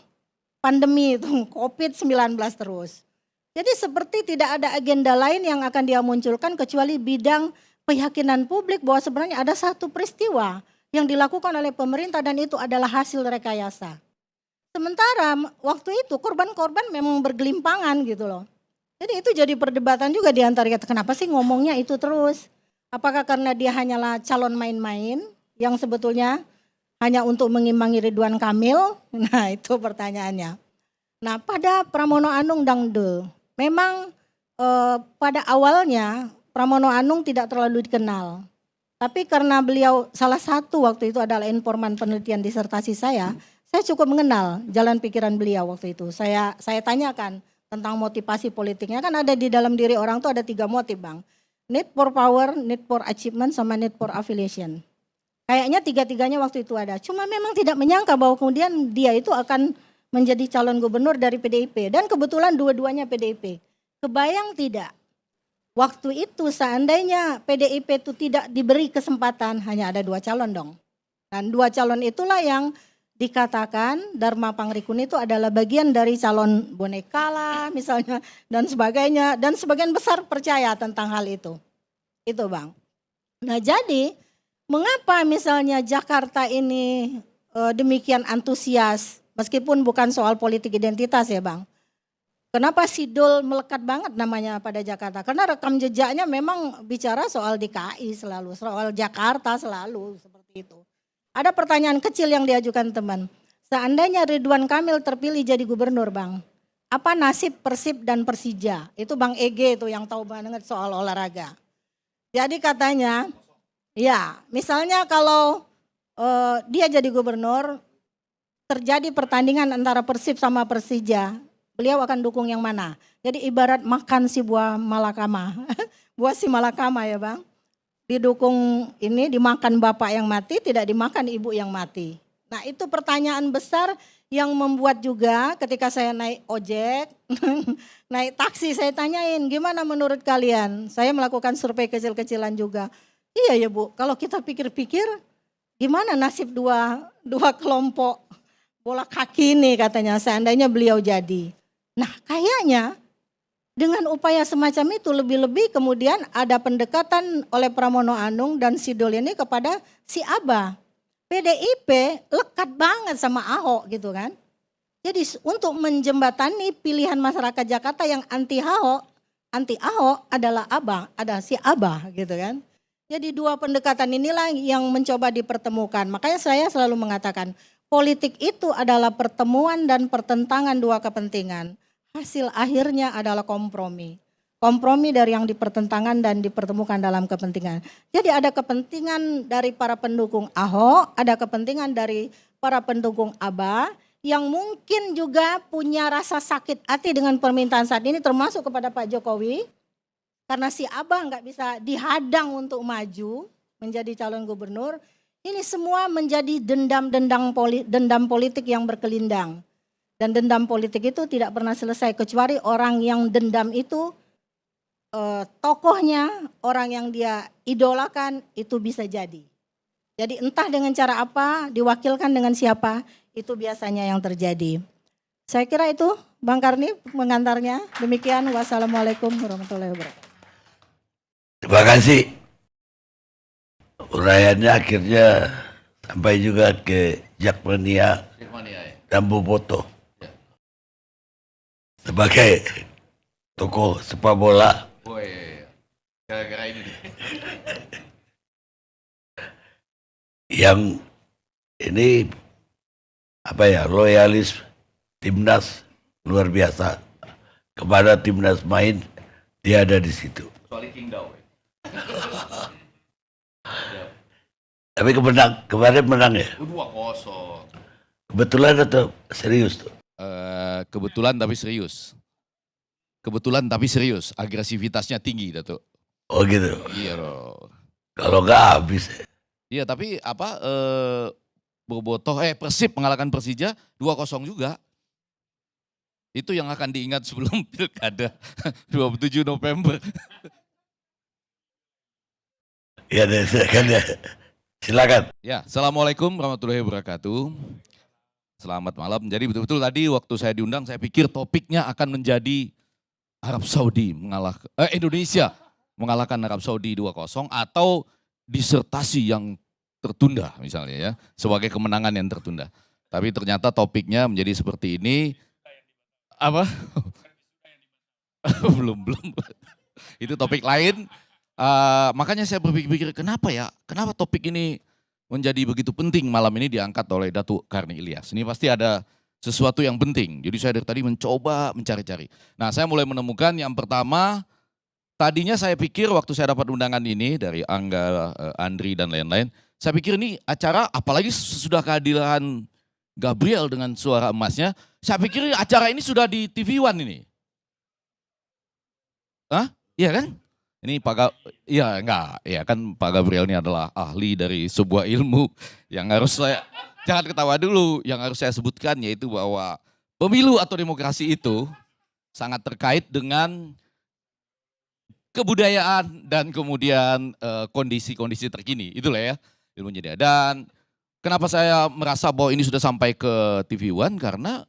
S5: pandemi itu, COVID-19 terus. Jadi seperti tidak ada agenda lain yang akan dia munculkan kecuali bidang keyakinan publik bahwa sebenarnya ada satu peristiwa yang dilakukan oleh pemerintah dan itu adalah hasil rekayasa. Sementara waktu itu korban-korban memang bergelimpangan gitu loh. Jadi itu jadi perdebatan juga di antara kita, kenapa sih ngomongnya itu terus? Apakah karena dia hanyalah calon main-main yang sebetulnya hanya untuk mengimbangi Ridwan Kamil? Nah itu pertanyaannya. Nah pada Pramono Anung dan Dul, memang pada awalnya Pramono Anung tidak terlalu dikenal. Tapi karena beliau salah satu waktu itu adalah informan penelitian disertasi saya cukup mengenal jalan pikiran beliau waktu itu. Saya tanyakan tentang motivasi politiknya, kan ada di dalam diri orang tuh ada 3 motif Bang. Need for power, need for achievement, sama need for affiliation. Kayaknya 3-tiganya waktu itu ada. Cuma memang tidak menyangka bahwa kemudian dia itu akan menjadi calon gubernur dari PDIP. Dan kebetulan dua-duanya PDIP. Kebayang tidak? Waktu itu seandainya PDIP itu tidak diberi kesempatan, hanya ada 2 calon dong. Dan 2 calon itulah yang dikatakan Dharma Pangrikun itu adalah bagian dari calon boneka lah misalnya dan sebagainya. Dan sebagian besar percaya tentang hal itu. Itu Bang. Nah jadi mengapa misalnya Jakarta ini demikian antusias meskipun bukan soal politik identitas ya Bang. Kenapa Sidul melekat banget namanya pada Jakarta? Karena rekam jejaknya memang bicara soal DKI selalu, soal Jakarta selalu seperti itu. Ada pertanyaan kecil yang diajukan teman. Seandainya Ridwan Kamil terpilih jadi gubernur Bang, apa nasib Persib dan Persija? Itu Bang Ege itu yang tahu banget soal olahraga. Jadi katanya, ya misalnya kalau dia jadi gubernur, terjadi pertandingan antara Persib sama Persija, beliau akan dukung yang mana? Jadi ibarat makan si buah malakama, buah si malakama ya Bang. Didukung ini, dimakan bapak yang mati, tidak dimakan ibu yang mati. Nah itu pertanyaan besar yang membuat juga ketika saya naik ojek, naik taksi saya tanyain gimana menurut kalian? Saya melakukan survei kecil-kecilan juga. Iya ya Bu, kalau kita pikir-pikir gimana nasib dua kelompok bola kaki ini katanya seandainya beliau jadi. Nah kayaknya dengan upaya semacam itu lebih-lebih kemudian ada pendekatan oleh Pramono Anung dan Sidul ini kepada si Abah. PDIP lekat banget sama Ahok gitu kan. Jadi untuk menjembatani pilihan masyarakat Jakarta yang anti Ahok adalah Abah, ada si Abah gitu kan. Jadi 2 pendekatan inilah yang mencoba dipertemukan. Makanya saya selalu mengatakan politik itu adalah pertemuan dan pertentangan 2 kepentingan. Hasil akhirnya adalah kompromi. Kompromi dari yang dipertentangan dan dipertemukan dalam kepentingan. Jadi ada kepentingan dari para pendukung Ahok, ada kepentingan dari para pendukung Abah yang mungkin juga punya rasa sakit hati dengan permintaan saat ini termasuk kepada Pak Jokowi. Karena si Abah nggak bisa dihadang untuk maju menjadi calon gubernur. Ini semua menjadi dendam politik yang berkelindang. Dan dendam politik itu tidak pernah selesai kecuali orang yang dendam itu tokohnya, orang yang dia idolakan itu bisa jadi. Jadi entah dengan cara apa, diwakilkan dengan siapa, itu biasanya yang terjadi. Saya kira itu Bang Karni mengantarnya. Demikian, wassalamualaikum warahmatullahi wabarakatuh.
S3: Terima kasih. Uraiannya akhirnya sampai juga ke Jakmania dan Boboto. Sebagai tokoh sepak bola.
S1: Oh iya. Gara-gara ini.
S3: Yang ini apa ya, loyalis timnas luar biasa. Kepada timnas main dia ada di situ.
S1: Soalnya King Dao.
S3: Tapi kemarin menang ya.
S1: 2-0.
S3: Kebetulan atau serius tuh?
S6: Kebetulan tapi serius. Kebetulan tapi serius, agresivitasnya tinggi Datuk.
S3: Oh gitu.
S6: Iya loh.
S3: Kalau nggak habis.
S6: Iya tapi Bobotoh Persib mengalahkan Persija 2-0 juga. Itu yang akan diingat sebelum Pilkada 27 November.
S3: Ya, silakan ya. Silakan.
S6: Ya, Assalamualaikum warahmatullahi wabarakatuh. Selamat malam. Jadi betul-betul tadi waktu saya diundang saya pikir topiknya akan menjadi Arab Saudi Indonesia mengalahkan Arab Saudi 2-0 atau disertasi yang tertunda misalnya ya, sebagai kemenangan yang tertunda. Tapi ternyata topiknya menjadi seperti ini. Apa? belum. Itu topik lain. Makanya saya berpikir kenapa topik ini menjadi begitu penting malam ini diangkat oleh Datuk Karni Ilyas. Ini pasti ada sesuatu yang penting. Jadi saya dari tadi mencoba mencari-cari. Nah saya mulai menemukan yang pertama tadinya saya pikir waktu saya dapat undangan ini dari Angga, Andri dan lain-lain, saya pikir ini acara apalagi sudah kehadiran Gabriel dengan suara emasnya, saya pikir acara ini sudah di TV One ini. Hah? Iya kan? Ini iya enggak, ya kan Pak Gabriel ini adalah ahli dari sebuah ilmu yang harus saya, jangan ketawa dulu, yang harus saya sebutkan yaitu bahwa pemilu atau demokrasi itu sangat terkait dengan kebudayaan dan kemudian kondisi-kondisi terkini, itulah ya ilmunya dia. Dan kenapa saya merasa bahwa ini sudah sampai ke TV One, karena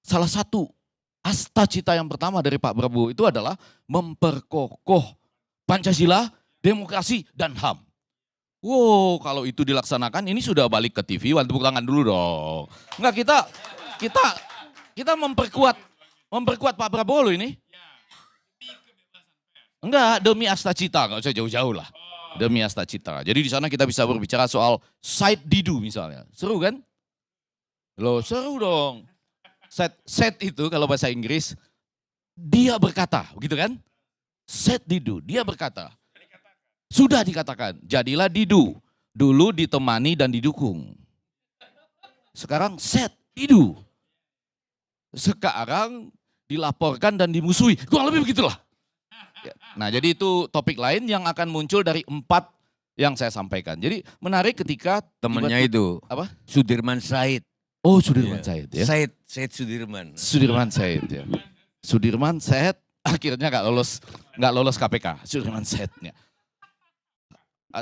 S6: salah satu asta cita yang pertama dari Pak Prabowo itu adalah memperkokoh Pancasila, demokrasi, dan HAM. Wow, kalau itu dilaksanakan ini sudah balik ke TV One, tepuk tangan dulu dong. Enggak, kita memperkuat Pak Prabowo loh ini. Enggak, demi asta cita, enggak usah jauh-jauh lah. Demi asta cita. Jadi di sana kita bisa berbicara soal side didu misalnya. Seru kan? Loh, seru dong. Set itu kalau bahasa Inggris, dia berkata, begitu kan? Set didu, dia berkata. Sudah dikatakan, jadilah didu. Dulu ditemani dan didukung. Sekarang set didu. Sekarang dilaporkan dan dimusuhi. Kurang lebih begitulah. Nah, jadi itu topik lain yang akan muncul dari 4 yang saya sampaikan. Jadi menarik ketika
S7: Temennya itu
S6: apa?
S7: Sudirman Said.
S6: Oh, Sudirman Said ya.
S7: Said Sudirman.
S6: Sudirman Said ya. Sudirman Said akhirnya nggak lolos KPK. Sudirman Saidnya.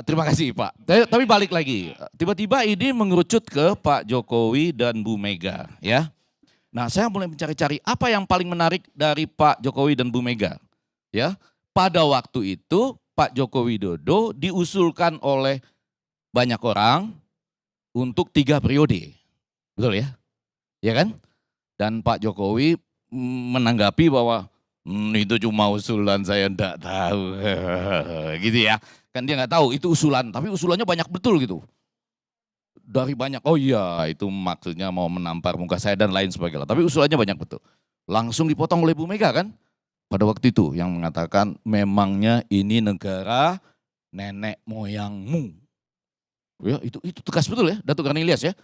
S6: Terima kasih Pak. Tapi balik lagi, tiba-tiba ini mengerucut ke Pak Jokowi dan Bu Mega ya. Nah, saya mulai mencari-cari apa yang paling menarik dari Pak Jokowi dan Bu Mega ya. Pada waktu itu Pak Joko Widodo diusulkan oleh banyak orang untuk 3 periode. Betul ya? Ya kan? Dan Pak Jokowi menanggapi bahwa itu cuma usulan, saya enggak tahu. Gitu ya. Kan dia enggak tahu itu usulan, tapi usulannya banyak betul gitu. Dari banyak, oh iya itu maksudnya mau menampar muka saya dan lain sebagainya. Tapi usulannya banyak betul. Langsung dipotong oleh Bu Mega kan? Pada waktu itu yang mengatakan memangnya ini negara nenek moyangmu. Ya, itu tegas betul ya, Datuk Karni Ilyas ya.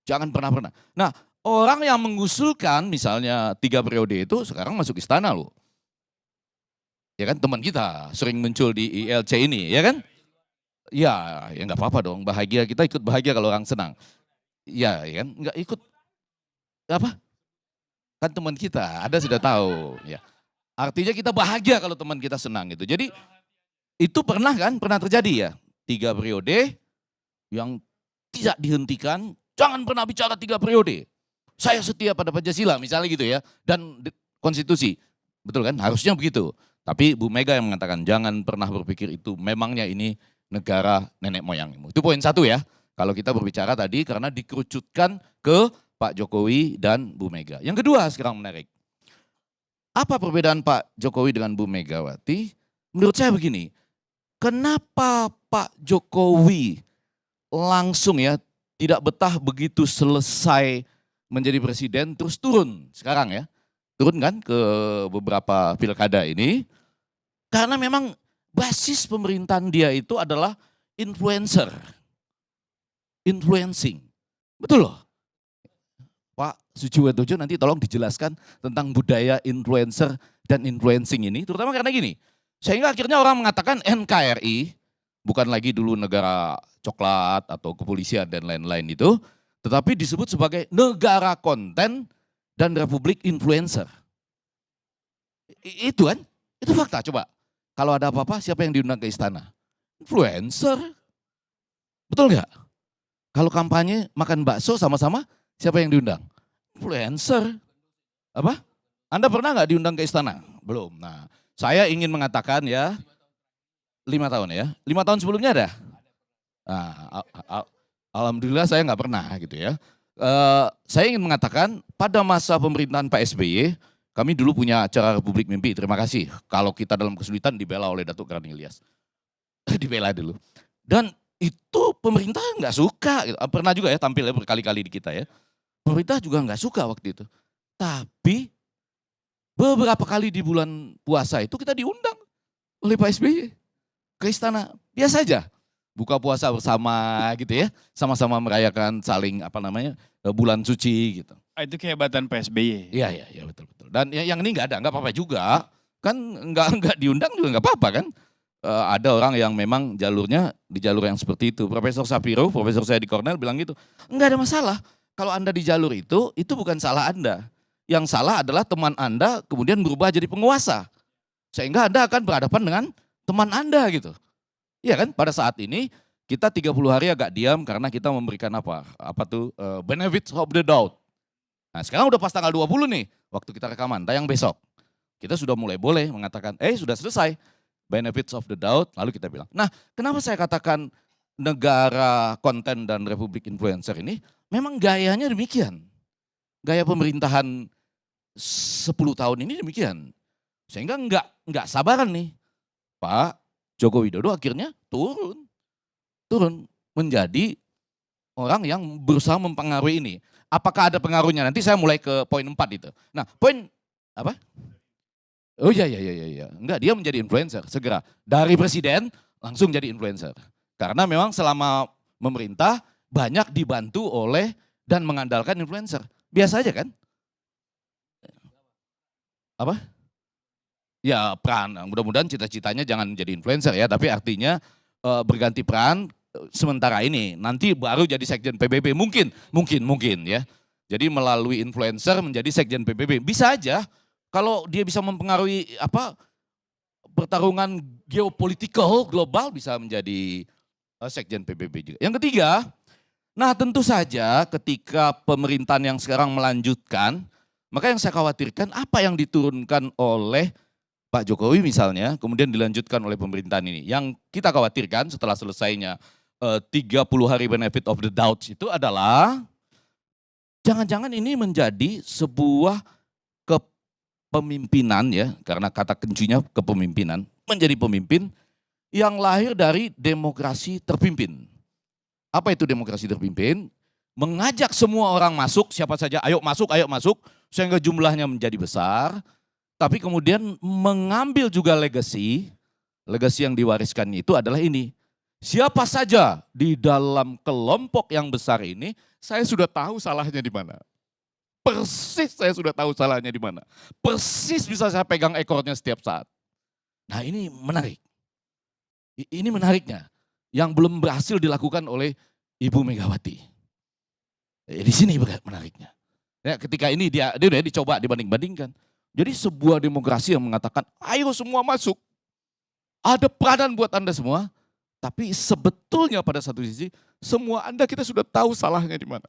S6: Jangan pernah. Nah, orang yang mengusulkan misalnya 3 periode itu sekarang masuk istana loh. Ya kan, teman kita sering muncul di ILC ini, ya kan? Ya enggak apa-apa dong, bahagia, kita ikut bahagia kalau orang senang. Ya kan, enggak ikut apa? Kan teman kita, Anda sudah tahu, ya. Artinya kita bahagia kalau teman kita senang gitu. Jadi itu pernah terjadi ya. 3 periode yang tidak dihentikan, jangan pernah bicara 3 periode. Saya setia pada Pancasila misalnya gitu ya. Dan konstitusi, betul kan? Harusnya begitu. Tapi Bu Mega yang mengatakan jangan pernah berpikir itu, memangnya ini negara nenek moyangmu. Itu poin 1 ya. Kalau kita berbicara tadi karena dikerucutkan ke Pak Jokowi dan Bu Mega. Yang kedua sekarang menarik. Apa perbedaan Pak Jokowi dengan Bu Megawati? Menurut saya begini, kenapa Pak Jokowi langsung ya tidak betah begitu selesai menjadi presiden terus turun sekarang ya. Turun kan ke beberapa pilkada ini. Karena memang basis pemerintahan dia itu adalah influencer. Influencing. Betul loh. Pak Sujiwandojo nanti tolong dijelaskan tentang budaya influencer dan influencing ini. Terutama karena gini, sehingga akhirnya orang mengatakan NKRI bukan lagi dulu negara coklat atau kepolisian dan lain-lain itu, tetapi disebut sebagai negara konten dan republik influencer. Itu kan, itu fakta. Coba, kalau ada apa-apa siapa yang diundang ke istana? Influencer. Betul nggak? Kalau kampanye makan bakso sama-sama, siapa yang diundang? Influencer. Apa? Anda pernah nggak diundang ke istana? Belum. Nah, saya ingin mengatakan ya, 5 tahun ya. 5 tahun sebelumnya ada? Nah, alhamdulillah saya nggak pernah gitu ya. Saya ingin mengatakan pada masa pemerintahan Pak SBY, kami dulu punya acara Republik Mimpi. Terima kasih. Kalau kita dalam kesulitan dibela oleh Datuk Karni Ilyas. Dibela dulu. Dan itu pemerintah nggak suka. Gitu. Pernah juga ya tampil ya berkali-kali di kita ya. Pemerintah juga nggak suka waktu itu. Tapi beberapa kali di bulan puasa itu kita diundang. oleh Pak SBY ke istana. Biasa aja. Buka puasa bersama gitu ya. Sama-sama merayakan saling bulan suci gitu.
S4: Itu kehebatan PSBY.
S6: Iya betul. Dan yang ini nggak ada, nggak apa-apa juga. Kan nggak diundang juga nggak apa-apa kan. Ada orang yang memang jalurnya di jalur yang seperti itu. Profesor Sapiro, profesor saya di Cornell bilang gitu. Nggak ada masalah. Kalau Anda di jalur itu bukan salah Anda. Yang salah adalah teman Anda kemudian berubah jadi penguasa. Sehingga Anda akan berhadapan dengan teman Anda gitu. Iya kan, pada saat ini kita 30 hari agak diam karena kita memberikan benefits of the doubt. Nah sekarang udah pas tanggal 20 nih, waktu kita rekaman, tayang besok. Kita sudah mulai boleh mengatakan, sudah selesai benefits of the doubt, lalu kita bilang. Nah kenapa saya katakan negara konten dan republik influencer ini memang gayanya demikian. Gaya pemerintahan 10 tahun ini demikian. Sehingga nggak sabaran nih, Pak Joko Widodo akhirnya turun menjadi orang yang berusaha mempengaruhi ini. Apakah ada pengaruhnya? Nanti saya mulai ke poin 4 itu. Nah, poin apa? Oh iya. Enggak, dia menjadi influencer segera. Dari presiden langsung jadi influencer. Karena memang selama memerintah banyak dibantu oleh dan mengandalkan influencer. Biasa aja kan? Apa? Ya peran, mudah-mudahan cita-citanya jangan menjadi influencer ya, tapi artinya berganti peran sementara ini, nanti baru jadi sekjen PBB, mungkin ya. Jadi melalui influencer menjadi sekjen PBB, bisa aja kalau dia bisa mempengaruhi pertarungan geopolitikal global bisa menjadi sekjen PBB juga. Yang ketiga, nah tentu saja ketika pemerintahan yang sekarang melanjutkan, maka yang saya khawatirkan apa yang diturunkan oleh Pak Jokowi misalnya, kemudian dilanjutkan oleh pemerintahan ini. Yang kita khawatirkan setelah selesainya 30 hari benefit of the doubt itu adalah jangan-jangan ini menjadi sebuah kepemimpinan ya, karena kata kuncinya kepemimpinan, menjadi pemimpin yang lahir dari demokrasi terpimpin. Apa itu demokrasi terpimpin? Mengajak semua orang masuk, siapa saja ayo masuk, sehingga jumlahnya menjadi besar. Tapi kemudian mengambil juga legacy yang diwariskan itu adalah ini. Siapa saja di dalam kelompok yang besar ini, saya sudah tahu salahnya di mana. Persis saya sudah tahu salahnya di mana. Persis bisa saya pegang ekornya setiap saat. Nah ini menarik. Ini menariknya. Yang belum berhasil dilakukan oleh Ibu Megawati. Di sini menariknya. Ya, ketika ini dia udah dicoba dibanding-bandingkan. Jadi sebuah demokrasi yang mengatakan, ayo semua masuk. Ada peranan buat Anda semua. Tapi sebetulnya pada satu sisi, semua Anda kita sudah tahu salahnya di mana.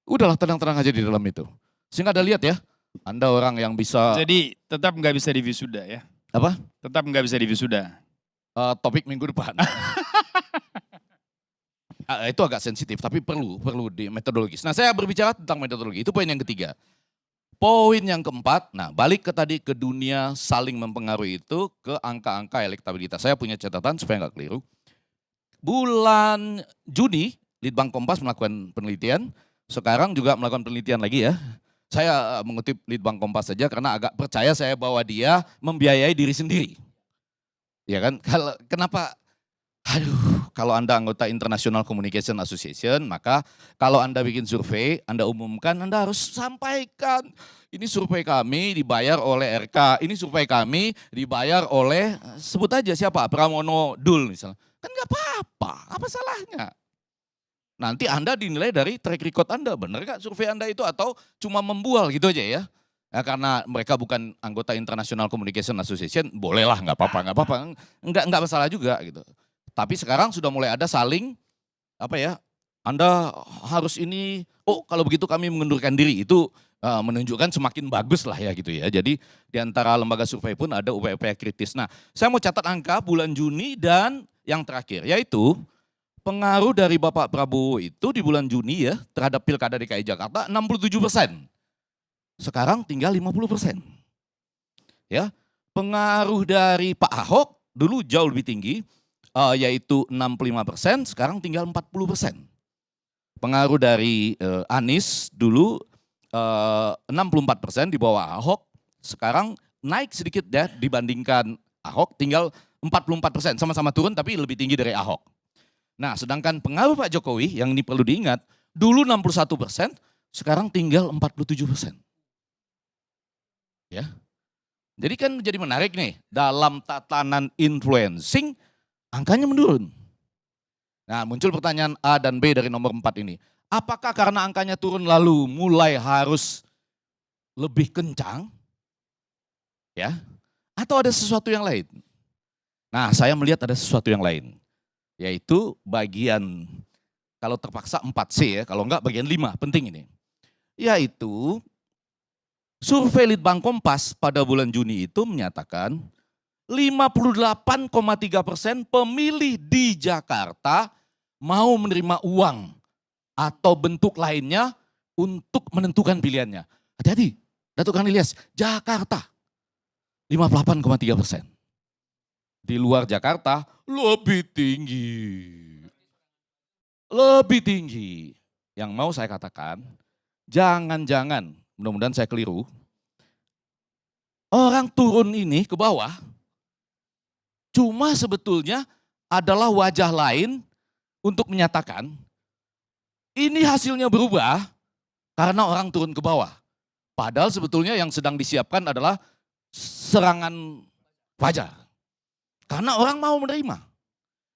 S6: Udahlah tenang-tenang aja di dalam itu. Sehingga Anda lihat ya, Anda orang yang bisa...
S4: Jadi tetap nggak bisa diwisuda ya?
S6: Apa?
S4: Tetap nggak bisa diwisuda.
S6: Topik minggu depan. Itu agak sensitif, tapi perlu di metodologis. Nah saya berbicara tentang metodologi, itu poin yang ketiga. Poin yang keempat, nah balik ke dunia saling mempengaruhi itu, ke angka-angka elektabilitas. Saya punya catatan supaya nggak keliru. Bulan Juni, Litbang Kompas melakukan penelitian, sekarang juga melakukan penelitian lagi ya. Saya mengutip Litbang Kompas saja karena agak percaya saya bahwa dia membiayai diri sendiri. Ya kan, kenapa? Kalau Anda anggota International Communication Association, maka kalau Anda bikin survei, Anda umumkan, Anda harus sampaikan. Ini survei kami dibayar oleh RK, ini survei kami dibayar oleh, sebut aja siapa, Pramono Dul misalnya. Kan nggak apa-apa, apa salahnya? Nanti Anda dinilai dari track record Anda, benar gak survei Anda itu atau cuma membual gitu aja ya. Ya, karena mereka bukan anggota International Communication Association, bolehlah nggak apa-apa, nggak masalah juga gitu. Tapi sekarang sudah mulai ada saling, Anda harus ini, kalau begitu kami mengundurkan diri, itu menunjukkan semakin bagus lah ya gitu ya. Jadi di antara lembaga survei pun ada upaya-upaya kritis. Nah saya mau catat angka bulan Juni dan yang terakhir, yaitu pengaruh dari Bapak Prabowo itu di bulan Juni ya terhadap Pilkada DKI Jakarta 67%. Sekarang tinggal 50%. Ya, pengaruh dari Pak Ahok dulu jauh lebih tinggi, yaitu 65%, sekarang tinggal 40%. Pengaruh dari Anies dulu 64% di bawah Ahok, sekarang naik sedikit ya dibandingkan Ahok tinggal 44%, sama-sama turun tapi lebih tinggi dari Ahok. Nah, sedangkan pengaruh Pak Jokowi yang ini perlu diingat, dulu 61%, sekarang tinggal 47%. Ya. Jadi kan jadi menarik nih, dalam tatanan influencing angkanya menurun. Nah, muncul pertanyaan A dan B dari nomor 4 ini. Apakah karena angkanya turun lalu mulai harus lebih kencang? Ya. Atau ada sesuatu yang lain? Nah, saya melihat ada sesuatu yang lain. Yaitu bagian, kalau terpaksa 4C ya, kalau enggak bagian 5, penting ini. Yaitu survei Litbang Kompas pada bulan Juni itu menyatakan 58,3% pemilih di Jakarta mau menerima uang atau bentuk lainnya untuk menentukan pilihannya. Hati-hati, Datuk Kang Ilyas, Jakarta 58,3%. Di luar Jakarta lebih tinggi. Lebih tinggi. Yang mau saya katakan, jangan-jangan, mudah-mudahan saya keliru, orang turun ini ke bawah, cuma sebetulnya adalah wajah lain untuk menyatakan, ini hasilnya berubah karena orang turun ke bawah. Padahal sebetulnya yang sedang disiapkan adalah serangan fajar. Karena orang mau menerima.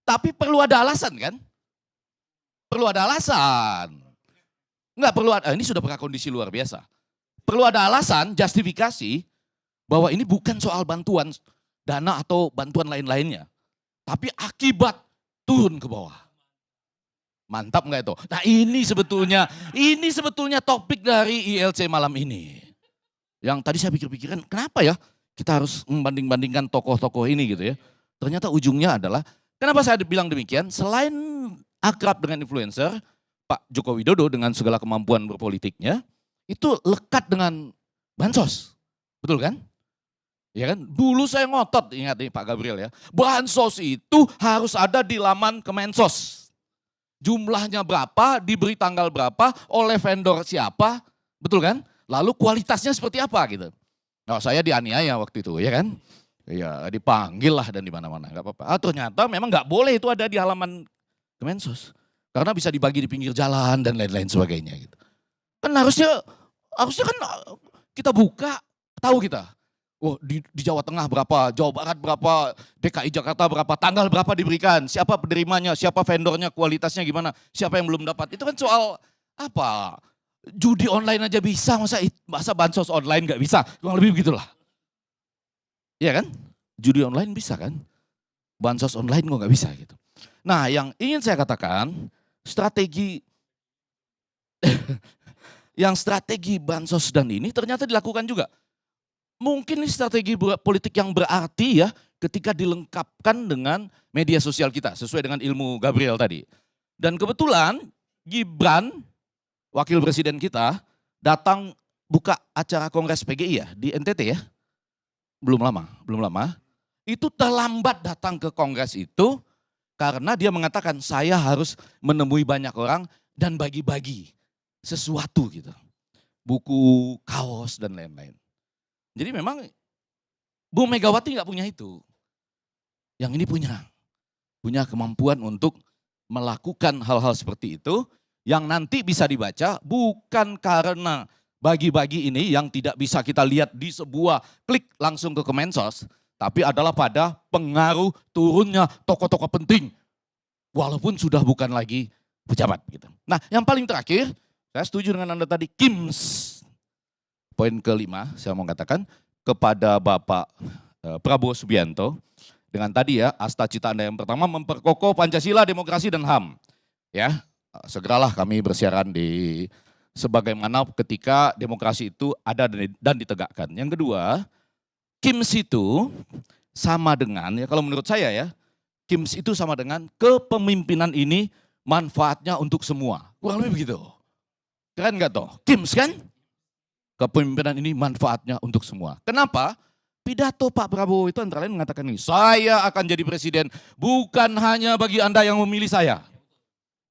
S6: Tapi perlu ada alasan kan? Perlu ada alasan. Enggak perlu ada, ini sudah prakondisi luar biasa. Perlu ada alasan, justifikasi bahwa ini bukan soal bantuan dana atau bantuan lain-lainnya. Tapi akibat turun ke bawah. Mantap enggak itu? Nah ini sebetulnya topik dari ILC malam ini. Yang tadi saya pikir-pikiran, kenapa ya kita harus membanding-bandingkan tokoh-tokoh ini gitu ya. Ternyata ujungnya adalah, kenapa saya bilang demikian? Selain akrab dengan influencer, Pak Joko Widodo dengan segala kemampuan berpolitiknya, itu lekat dengan bansos. Betul kan? Ya kan? Dulu saya ngotot, ingat nih Pak Gabriel ya, bansos itu harus ada di laman Kemensos. Jumlahnya berapa, diberi tanggal berapa, oleh vendor siapa, betul kan? Lalu kualitasnya seperti apa gitu. Nah, saya dianiaya waktu itu ya kan. Ya dipanggil lah dan di mana-mana, nggak apa-apa. Ternyata memang nggak boleh itu ada di halaman Kemensos. Karena bisa dibagi di pinggir jalan dan lain-lain sebagainya gitu. Kan harusnya kan kita buka, tahu kita. Oh di Jawa Tengah berapa, Jawa Barat berapa, DKI Jakarta berapa, tanggal berapa diberikan, siapa penerimanya, siapa vendornya, kualitasnya gimana, siapa yang belum dapat. Itu kan soal apa? Judi online aja bisa, masa bansos online nggak bisa? Kurang lebih begitulah. Iya kan? Judi online bisa kan? Bansos online kok nggak bisa gitu. Nah yang ingin saya katakan, strategi bansos dan ini ternyata dilakukan juga. Mungkin ini strategi politik yang berarti ya ketika dilengkapkan dengan media sosial kita sesuai dengan ilmu Gabriel tadi. Dan kebetulan Gibran, wakil presiden kita, datang buka acara Kongres PGI ya di NTT ya. Belum lama. Itu terlambat datang ke Kongres itu karena dia mengatakan saya harus menemui banyak orang dan bagi-bagi sesuatu gitu. Buku, kaos dan lain-lain. Jadi memang Bu Megawati nggak punya itu. Yang ini punya kemampuan untuk melakukan hal-hal seperti itu yang nanti bisa dibaca bukan karena bagi-bagi ini yang tidak bisa kita lihat di sebuah klik langsung ke Kemensos, tapi adalah pada pengaruh turunnya tokoh-tokoh penting walaupun sudah bukan lagi pejabat gitu. Nah, yang paling terakhir, saya setuju dengan Anda tadi, KIMS. Poin kelima, saya mau katakan kepada Bapak Prabowo Subianto, dengan tadi ya, asta cita Anda yang pertama memperkokoh Pancasila, demokrasi dan HAM. Ya, segeralah kami bersiaran di sebagaimana ketika demokrasi itu ada dan ditegakkan. Yang kedua, KIMS itu sama dengan, ya kalau menurut saya ya, KIMS itu sama dengan kepemimpinan ini manfaatnya untuk semua. Kurang lebih begitu. Keren nggak toh? KIMS kan? Kepemimpinan ini manfaatnya untuk semua. Kenapa? Pidato Pak Prabowo itu antara lain mengatakan ini, saya akan jadi presiden bukan hanya bagi Anda yang memilih saya.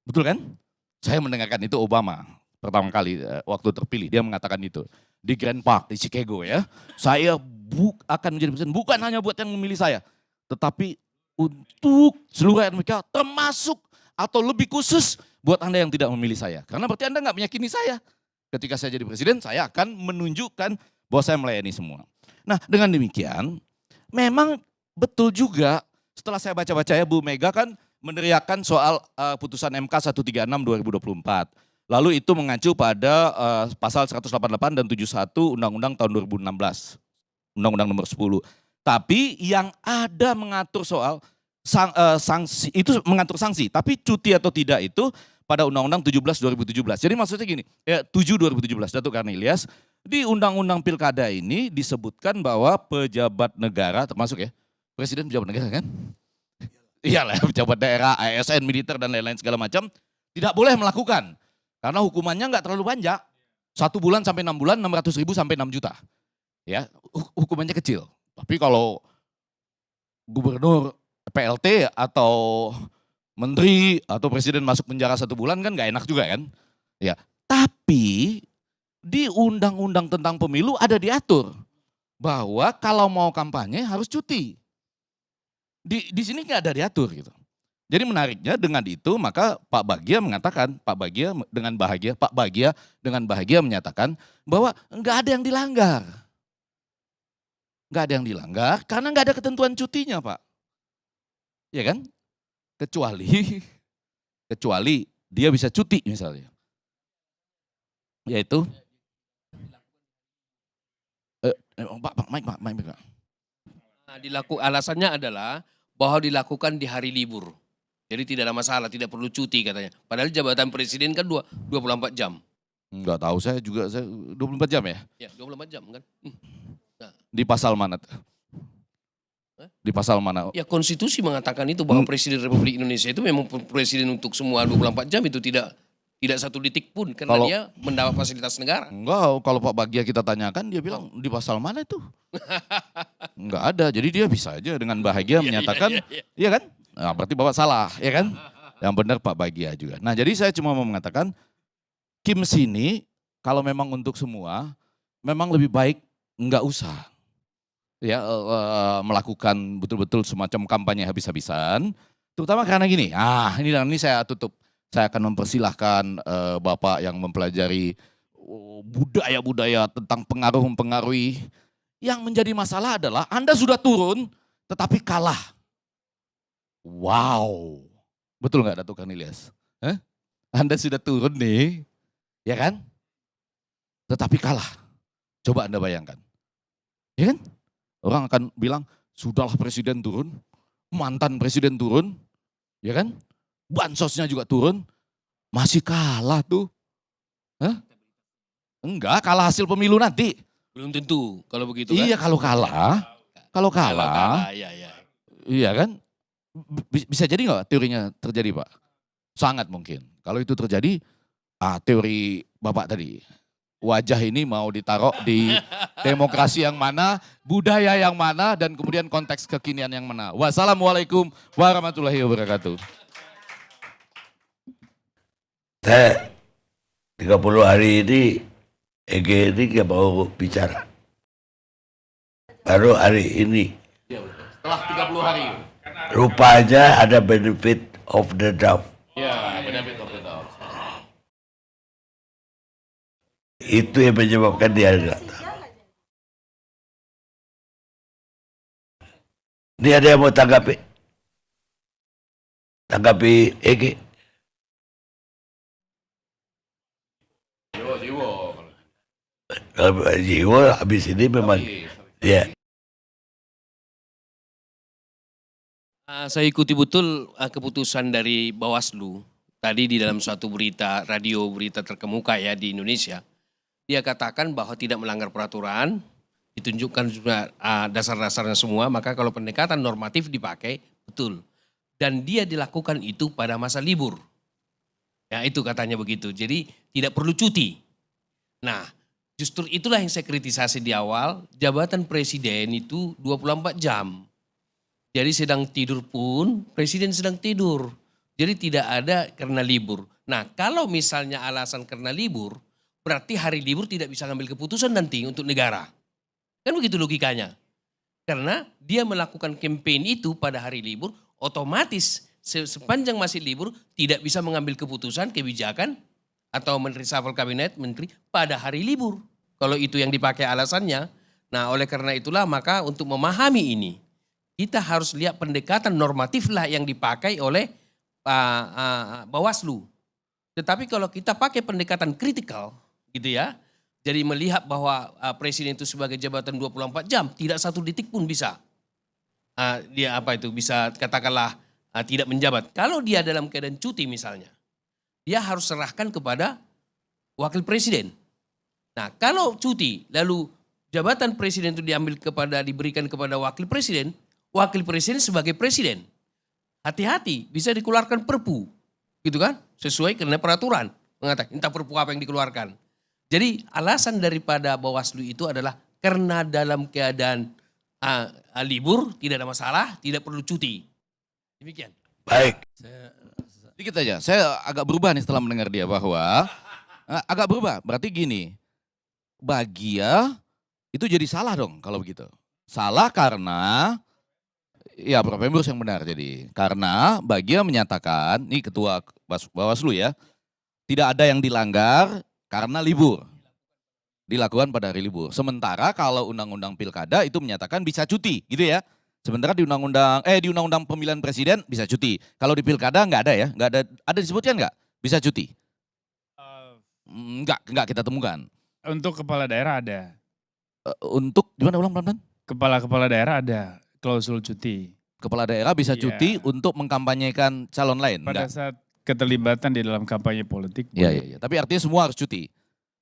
S6: Betul kan? Saya mendengarkan itu Obama. Pertama kali waktu terpilih dia mengatakan itu di Grand Park di Chicago ya. Saya akan menjadi presiden bukan hanya buat yang memilih saya, tetapi untuk seluruh rakyat Amerika, termasuk atau lebih khusus buat Anda yang tidak memilih saya. Karena berarti Anda nggak meyakini saya. Ketika saya jadi presiden, saya akan menunjukkan bahwa saya melayani semua. Nah, dengan demikian, memang betul juga setelah saya baca-baca ya, Bu Mega kan meneriakan soal putusan MK 136 2024. Lalu itu mengacu pada pasal 188 dan 71 Undang-Undang tahun 2016. Undang-Undang nomor 10. Tapi yang ada mengatur soal sanksi, itu mengatur sanksi. Tapi cuti atau tidak itu pada Undang-Undang 17 2017. Jadi maksudnya gini, 7 2017 Datuk Karnilias, di Undang-Undang Pilkada ini disebutkan bahwa pejabat negara, termasuk ya, Presiden pejabat negara kan? Iyalah, pejabat daerah, ASN, militer dan lain-lain segala macam, tidak boleh melakukan. Karena hukumannya nggak terlalu banyak. 1 bulan sampai 6 bulan, 600.000 sampai 6 juta. Ya, hukumannya kecil. Tapi kalau gubernur, PLT atau menteri atau presiden masuk penjara 1 bulan kan nggak enak juga kan? Ya, tapi di undang-undang tentang pemilu ada diatur bahwa kalau mau kampanye harus cuti. Di sini nggak ada diatur gitu. Jadi menariknya dengan itu maka Pak Bahagia mengatakan, Pak Bahagia dengan bahagia menyatakan bahwa nggak ada yang dilanggar. Nggak ada yang dilanggar karena nggak ada ketentuan cutinya, Pak. Ya kan? Kecuali dia bisa cuti misalnya. Yaitu Pak, Mike.
S2: Nah, alasannya adalah bahwa dilakukan di hari libur. Jadi tidak ada masalah, tidak perlu cuti katanya. Padahal jabatan presiden kan 24 jam.
S6: Enggak tahu, saya 24 jam ya?
S2: Ya, 24 jam kan. Nah.
S6: Di pasal mana? Di pasal mana?
S2: Ya konstitusi mengatakan itu bahwa Presiden Republik Indonesia itu memang presiden untuk semua 24 jam itu tidak 1 detik pun karena dia mendapat fasilitas negara.
S6: Enggak, kalau Pak Bahagia kita tanyakan dia bilang di pasal mana itu? Enggak ada, jadi dia bisa aja dengan bahagia menyatakan, iya kan? Nah, berarti Bapak salah, ya kan? Yang benar Pak Bahagia juga. Nah, jadi saya cuma mau mengatakan Kim sini kalau memang untuk semua memang lebih baik enggak usah ya melakukan betul-betul semacam kampanye habis-habisan, terutama karena gini. Ini saya tutup. Saya akan mempersilahkan Bapak yang mempelajari budaya-budaya tentang pengaruh-mempengaruhi. Yang menjadi masalah adalah Anda sudah turun tetapi kalah. Wow, betul nggak Datuk Karnilias? Anda sudah turun nih, ya kan? Tetapi kalah. Coba Anda bayangkan, ya kan? Orang akan bilang, sudahlah presiden turun, mantan presiden turun, ya kan? Bansosnya juga turun, masih kalah tuh. Enggak, kalah hasil pemilu nanti.
S2: Belum tentu kalau begitu kan.
S6: Iya, kalau kalah, iya kan? Bisa jadi nggak teorinya terjadi, Pak? Sangat mungkin. Kalau itu terjadi, teori Bapak tadi, wajah ini mau ditaruh di demokrasi yang mana, budaya yang mana, dan kemudian konteks kekinian yang mana. Wassalamualaikum warahmatullahi wabarakatuh.
S3: Saya 30 hari ini, EG ini nggak mau bicara. Baru hari ini.
S6: Setelah 30 hari.
S3: Rupanya ada benefit of the doubt.
S6: Ya, benefit of the doubt.
S3: Itu yang menyebabkan dia datang. Ini ada yang mau tanggapi? Tanggapi EG? Kalau jiwa habis ini memang ya.
S2: Saya ikuti betul keputusan dari Bawaslu tadi di dalam suatu berita terkemuka ya di Indonesia. Dia katakan bahwa tidak melanggar peraturan, ditunjukkan juga dasar-dasarnya semua, maka kalau pendekatan normatif dipakai betul. Dan dia dilakukan itu pada masa libur. Ya itu katanya begitu. Jadi tidak perlu cuti. Nah, justru itulah yang saya kritisasi di awal, jabatan presiden itu 24 jam. Jadi sedang tidur pun, presiden sedang tidur. Jadi tidak ada karena libur. Nah kalau misalnya alasan karena libur, berarti hari libur tidak bisa ngambil keputusan nanti untuk negara. Kan begitu logikanya. Karena dia melakukan campaign itu pada hari libur, otomatis sepanjang masih libur tidak bisa mengambil keputusan, kebijakan, atau reshuffle kabinet menteri pada hari libur. Kalau itu yang dipakai alasannya. Nah oleh karena itulah maka untuk memahami ini, kita harus lihat pendekatan normatif lah yang dipakai oleh Bawaslu. Tetapi kalau kita pakai pendekatan kritikal gitu ya, jadi melihat bahwa presiden itu sebagai jabatan 24 jam, tidak satu detik pun bisa. Dia bisa katakanlah tidak menjabat. Kalau dia dalam keadaan cuti misalnya, dia harus serahkan kepada wakil presiden. Nah kalau cuti lalu jabatan presiden itu diberikan kepada wakil presiden sebagai presiden. Hati-hati bisa dikeluarkan perpu gitu kan, sesuai dengan peraturan. Mengatakan entah perpu apa yang dikeluarkan. Jadi alasan daripada Bawaslu itu adalah karena dalam keadaan libur, tidak ada masalah, tidak perlu cuti. Demikian.
S3: Baik.
S6: Sedikit aja, saya agak berubah nih setelah mendengar dia bahwa, agak berubah, berarti gini, Bagia itu jadi salah dong kalau begitu. Salah karena, ya Prof. Emrus yang benar jadi. Karena Bagia menyatakan, ini Ketua Bawaslu ya, tidak ada yang dilanggar, karena libur. Dilakukan pada hari libur. Sementara kalau undang-undang pilkada itu menyatakan bisa cuti gitu ya. Sementara di undang-undang pemilihan presiden bisa cuti. Kalau di pilkada nggak ada ya, nggak ada disebutkan nggak bisa cuti? Nggak kita temukan.
S4: Untuk kepala daerah ada.
S6: Untuk gimana ulang pelan-pelan?
S4: Kepala daerah ada klausul cuti.
S6: Kepala daerah bisa
S4: Iya.
S6: cuti untuk mengkampanyekan calon lain.
S4: Pada
S6: Enggak.
S4: saat keterlibatan di dalam kampanye politik.
S6: Iya,
S4: boleh.
S6: iya. Tapi artinya semua harus cuti.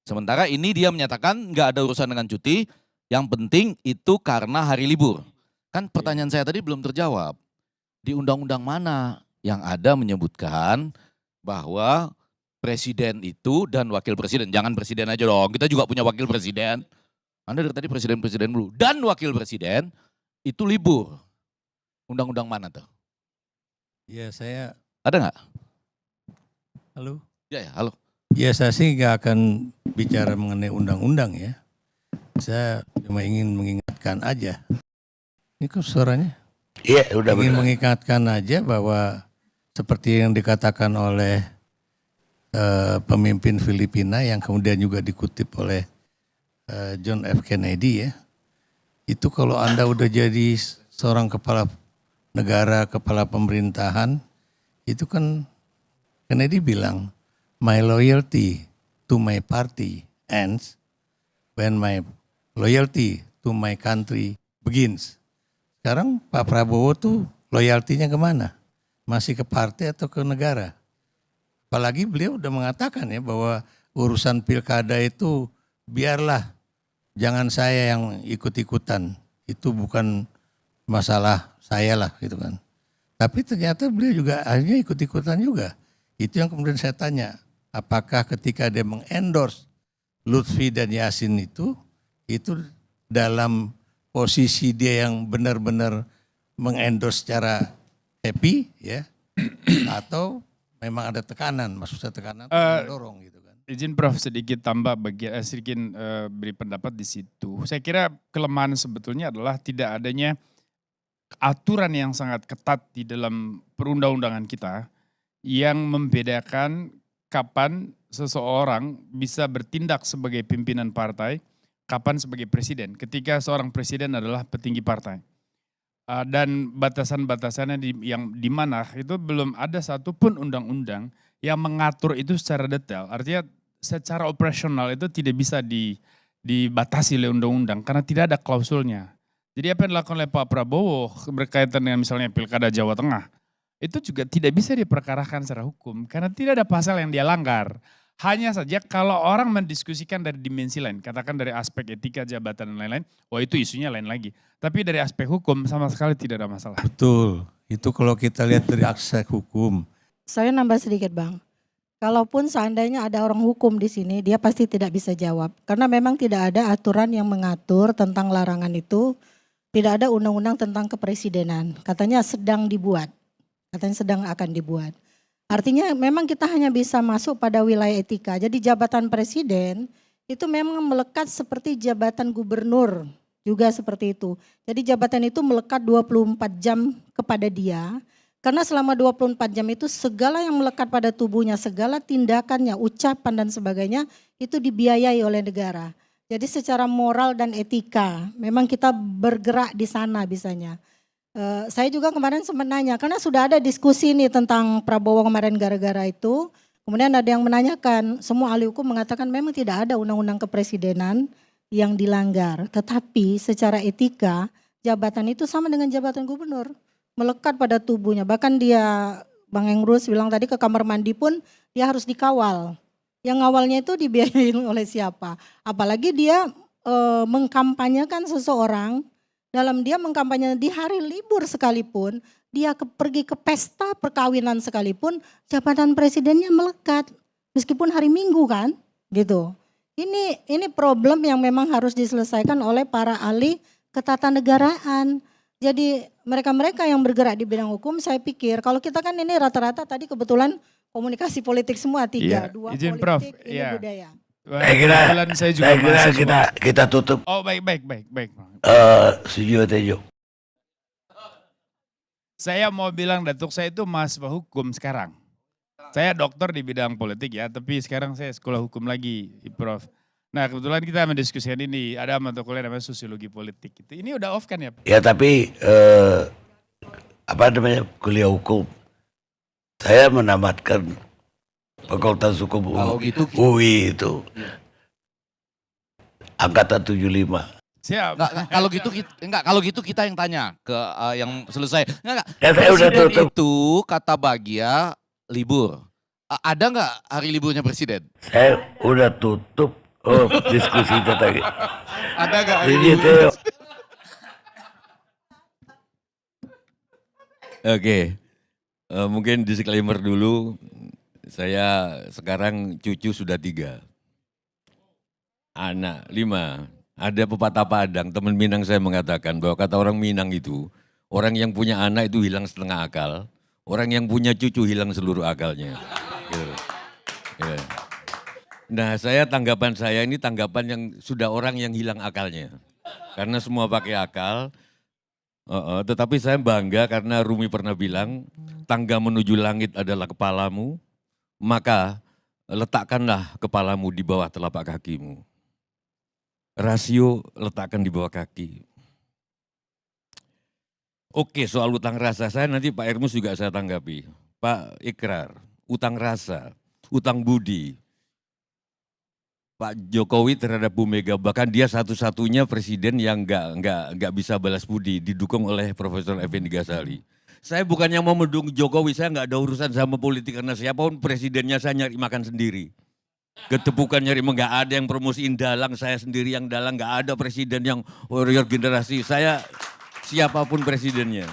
S6: Sementara ini dia menyatakan nggak ada urusan dengan cuti, yang penting itu karena hari libur. Kan pertanyaan saya tadi belum terjawab. Di undang-undang mana yang ada menyebutkan bahwa presiden itu dan wakil presiden, jangan presiden aja dong, kita juga punya wakil presiden. Anda dari tadi presiden-presiden dulu. Dan wakil presiden itu libur. Undang-undang mana tuh?
S8: Ya saya,
S6: Ada nggak?
S8: halo.
S6: Ya, halo.
S8: Ya saya sih nggak akan bicara mengenai undang-undang ya. Saya cuma ingin mengingatkan aja. Ini kok suaranya?
S3: Iya, udah
S8: Ingin
S3: benar.
S8: mengingatkan aja bahwa seperti yang dikatakan oleh pemimpin Filipina yang kemudian juga dikutip oleh John F. Kennedy ya. Itu kalau Anda udah jadi seorang kepala negara, kepala pemerintahan, itu kan Kennedy bilang, my loyalty to my party ends when my loyalty to my country begins. Sekarang Pak Prabowo tuh loyaltinya kemana? Masih ke partai atau ke negara? Apalagi beliau udah mengatakan ya bahwa urusan pilkada itu biarlah, jangan saya yang ikut-ikutan. Itu bukan masalah saya lah gitu kan. Tapi ternyata beliau juga akhirnya ikut-ikutan juga. Itu yang kemudian saya tanya, apakah ketika dia mengendorse Lutfi dan Yasin itu dalam posisi dia yang benar-benar mengendorse secara happy ya, atau memang ada tekanan, maksudnya tekanan mendorong gitu kan.
S4: Izin Prof sedikit tambah sedikit beri pendapat di situ. Saya kira kelemahan sebetulnya adalah tidak adanya aturan yang sangat ketat di dalam perundang-undangan kita yang membedakan kapan seseorang bisa bertindak sebagai pimpinan partai, kapan sebagai presiden. Ketika seorang presiden adalah petinggi partai. Dan batasan-batasannya yang di mana itu belum ada satupun undang-undang yang mengatur itu secara detail. Artinya secara operasional itu tidak bisa dibatasi oleh undang-undang karena tidak ada klausulnya. Jadi apa yang dilakukan oleh Pak Prabowo berkaitan dengan misalnya Pilkada Jawa Tengah, itu juga tidak bisa diperkarakan secara hukum karena tidak ada pasal yang dia langgar. Hanya saja kalau orang mendiskusikan dari dimensi lain, katakan dari aspek etika jabatan dan lain-lain, wah itu isunya lain lagi. Tapi dari aspek hukum sama sekali tidak ada masalah.
S8: Betul, itu kalau kita lihat dari aspek hukum.
S5: Saya nambah sedikit Bang. Kalaupun seandainya ada orang hukum di sini, dia pasti tidak bisa jawab. Karena memang tidak ada aturan yang mengatur tentang larangan itu. Tidak ada undang-undang tentang kepresidenan. Katanya sedang dibuat. Katanya sedang akan dibuat. Artinya memang kita hanya bisa masuk pada wilayah etika. Jadi jabatan presiden itu memang melekat seperti jabatan gubernur juga seperti itu. Jadi jabatan itu melekat 24 jam kepada dia. Karena selama 24 jam itu segala yang melekat pada tubuhnya, segala tindakannya, ucapan dan sebagainya itu dibiayai oleh negara. Jadi secara moral dan etika memang kita bergerak di sana bisanya. Saya juga kemarin sempat nanya, karena sudah ada diskusi nih tentang Prabowo kemarin gara-gara itu. Kemudian ada yang menanyakan, semua ahli hukum mengatakan memang tidak ada undang-undang kepresidenan yang dilanggar. Tetapi secara etika jabatan itu sama dengan jabatan gubernur. Melekat pada tubuhnya. Bahkan dia, Bang Emrus bilang tadi ke kamar mandi pun dia harus dikawal. Yang ngawalnya itu dibiayai oleh siapa? Apalagi dia mengkampanyekan seseorang, dalam dia mengkampanyekan di hari libur sekalipun, dia pergi ke pesta perkawinan sekalipun, jabatan presidennya melekat. Meskipun hari Minggu kan, gitu. Ini problem yang memang harus diselesaikan oleh para ahli ketatanegaraan. Jadi mereka-mereka yang bergerak di bidang hukum, saya pikir kalau kita kan ini rata-rata tadi kebetulan komunikasi politik semua tiga, dua
S4: izin
S5: politik,
S4: Prof.
S5: ini budaya.
S8: Kebetulan saya juga mahasiswa.
S3: kita tutup
S4: Oh baik.
S3: Sujiwo Tejo.
S4: Saya mau bilang Datuk, saya itu mahasiswa hukum sekarang. Saya dokter di bidang politik ya, tapi sekarang saya sekolah hukum lagi, Prof. Nah kebetulan kita mendiskusikan ini, ada mata kuliah namanya sosiologi politik. Ini udah off kan ya?
S3: Ya tapi kuliah hukum. Saya menamatkan Fakultas Hukum
S6: Kalau gitu,
S3: UI itu. Angkatan 75.
S4: Siap.
S6: Kalau gitu kita yang tanya ke yang selesai. Enggak.
S3: Ya, saya udah
S6: Presiden
S3: tutup.
S6: itu kata Bagia libur. Ada nggak hari liburnya presiden?
S3: Saya udah tutup diskusi kita tadi.
S6: Ada nggak hari
S3: Jadi
S6: libur?
S3: Teo.
S7: Oke, mungkin disclaimer dulu. Saya sekarang cucu sudah 3, anak 5. Ada pepatah Padang, teman Minang saya mengatakan bahwa kata orang Minang itu, orang yang punya anak itu hilang setengah akal, orang yang punya cucu hilang seluruh akalnya. Gitu. Ya. Nah tanggapan saya ini tanggapan yang sudah orang yang hilang akalnya. Karena semua pakai akal, tetapi saya bangga karena Rumi pernah bilang, tangga menuju langit adalah kepalamu, maka letakkanlah kepalamu di bawah telapak kakimu. Rasio letakkan di bawah kaki. Oke, soal utang rasa saya nanti Pak Ermus juga saya tanggapi. Pak Ikrar, utang rasa, utang budi. Pak Jokowi terhadap Bu Mega, bahkan dia satu-satunya presiden yang nggak bisa balas budi, didukung oleh Profesor Effendi Ghazali. Saya bukannya mau mendukung Jokowi, saya nggak ada urusan sama politik karena siapapun presidennya saya nyari makan sendiri. Ketepukan nyari, nggak ada yang promosiin dalang, saya sendiri yang dalang, nggak ada presiden yang warrior generasi, saya siapapun presidennya.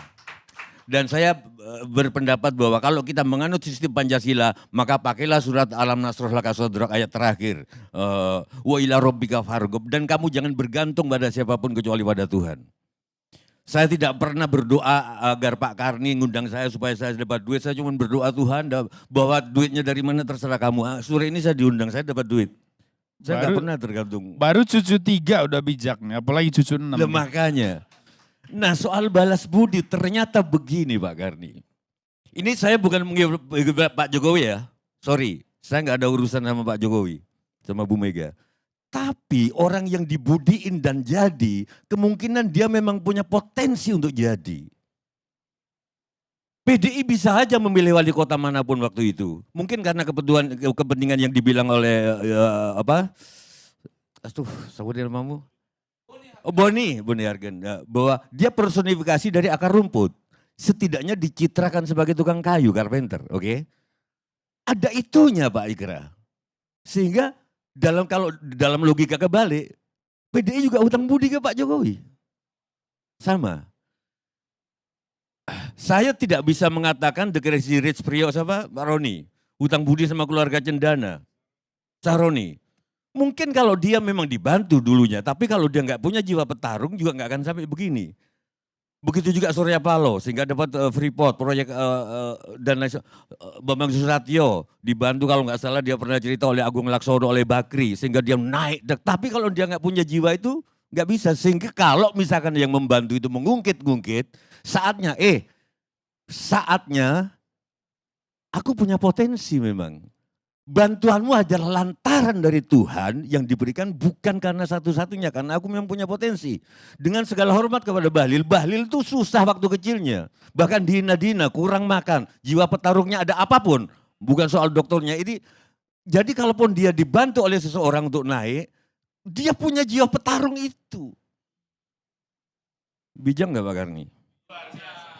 S7: Dan saya berpendapat bahwa kalau kita menganut sistem Pancasila, maka pakailah surat Alam Nasroh Laka Sodrok ayat terakhir. Wa ila rabbika farghab, dan kamu jangan bergantung pada siapapun kecuali pada Tuhan. Saya tidak pernah berdoa agar Pak Karni ngundang saya supaya saya dapat duit. Saya cuma berdoa Tuhan bahwa duitnya dari mana terserah kamu. Sore ini saya diundang, saya dapat duit. Saya nggak pernah tergantung.
S4: Baru cucu 3 udah bijak nih, apalagi cucu 6.
S7: Makanya. Nah soal balas budi ternyata begini Pak Karni. Ini saya bukan menggibah Pak Jokowi ya. Sorry, saya nggak ada urusan sama Pak Jokowi, sama Bu Mega. Tapi orang yang dibudiin dan jadi, kemungkinan dia memang punya potensi untuk jadi. PDI bisa aja memilih wali kota manapun waktu itu. Mungkin karena kepentingan yang dibilang oleh saudara namamu? Boni Hargen. Bahwa dia personifikasi dari akar rumput. Setidaknya dicitrakan sebagai tukang kayu, carpenter, oke? Ada itunya Pak Ikra. Sehingga kalau dalam logika kebalik, PDI juga utang budi ke Pak Jokowi. Sama. Saya tidak bisa mengatakan the crazy rich Priok Pak Roni, utang budi sama keluarga Cendana, Saroni. Mungkin kalau dia memang dibantu dulunya, tapi kalau dia nggak punya jiwa petarung juga nggak akan sampai begini. Begitu juga Surya Paloh, sehingga dapat Freeport, proyek dan lain Bambang Susatyo dibantu kalau nggak salah dia pernah cerita oleh Agung Laksono, oleh Bakri, sehingga dia naik. Tapi kalau dia nggak punya jiwa itu, Nggak bisa. Sehingga kalau misalkan yang membantu itu mengungkit-ngungkit, saatnya aku punya potensi memang. Bantuanmu adalah lantaran dari Tuhan yang diberikan bukan karena satu-satunya, karena aku memang punya potensi. Dengan segala hormat kepada Bahlil, Bahlil itu susah waktu kecilnya. Bahkan dihina-dina, kurang makan, jiwa petarungnya ada apapun. Bukan soal dokternya. Jadi kalaupun dia dibantu oleh seseorang untuk naik, dia punya jiwa petarung itu. Bijak nggak Pak Karni?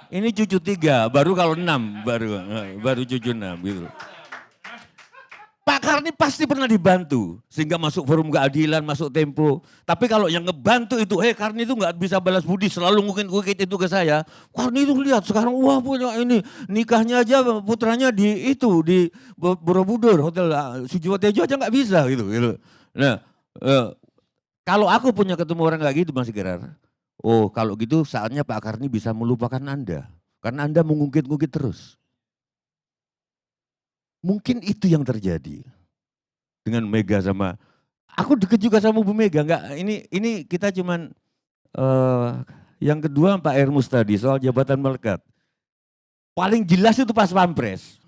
S7: Ini cucu 3, baru kalau 6, baru cucu 6 gitu. Pak Karni pasti pernah dibantu sehingga masuk forum keadilan, masuk Tempo. Tapi kalau yang ngebantu itu, Karni itu nggak bisa balas budi, selalu ngukit-ngukit itu ke saya. Karni itu lihat sekarang, wah punya ini nikahnya aja putranya di Borobudur, hotel Sujiwo Tejo aja nggak bisa gitu. Nah, kalau aku punya ketemu orang kayak gitu Mas Ikrar, oh kalau gitu saatnya Pak Karni bisa melupakan Anda, karena Anda mengungkit-ngukit terus. Mungkin itu yang terjadi dengan Mega sama, aku deket juga sama Bu Mega, enggak, ini kita cuman, yang kedua Pak Ermus tadi soal jabatan melekat. Paling jelas itu pas Pampres.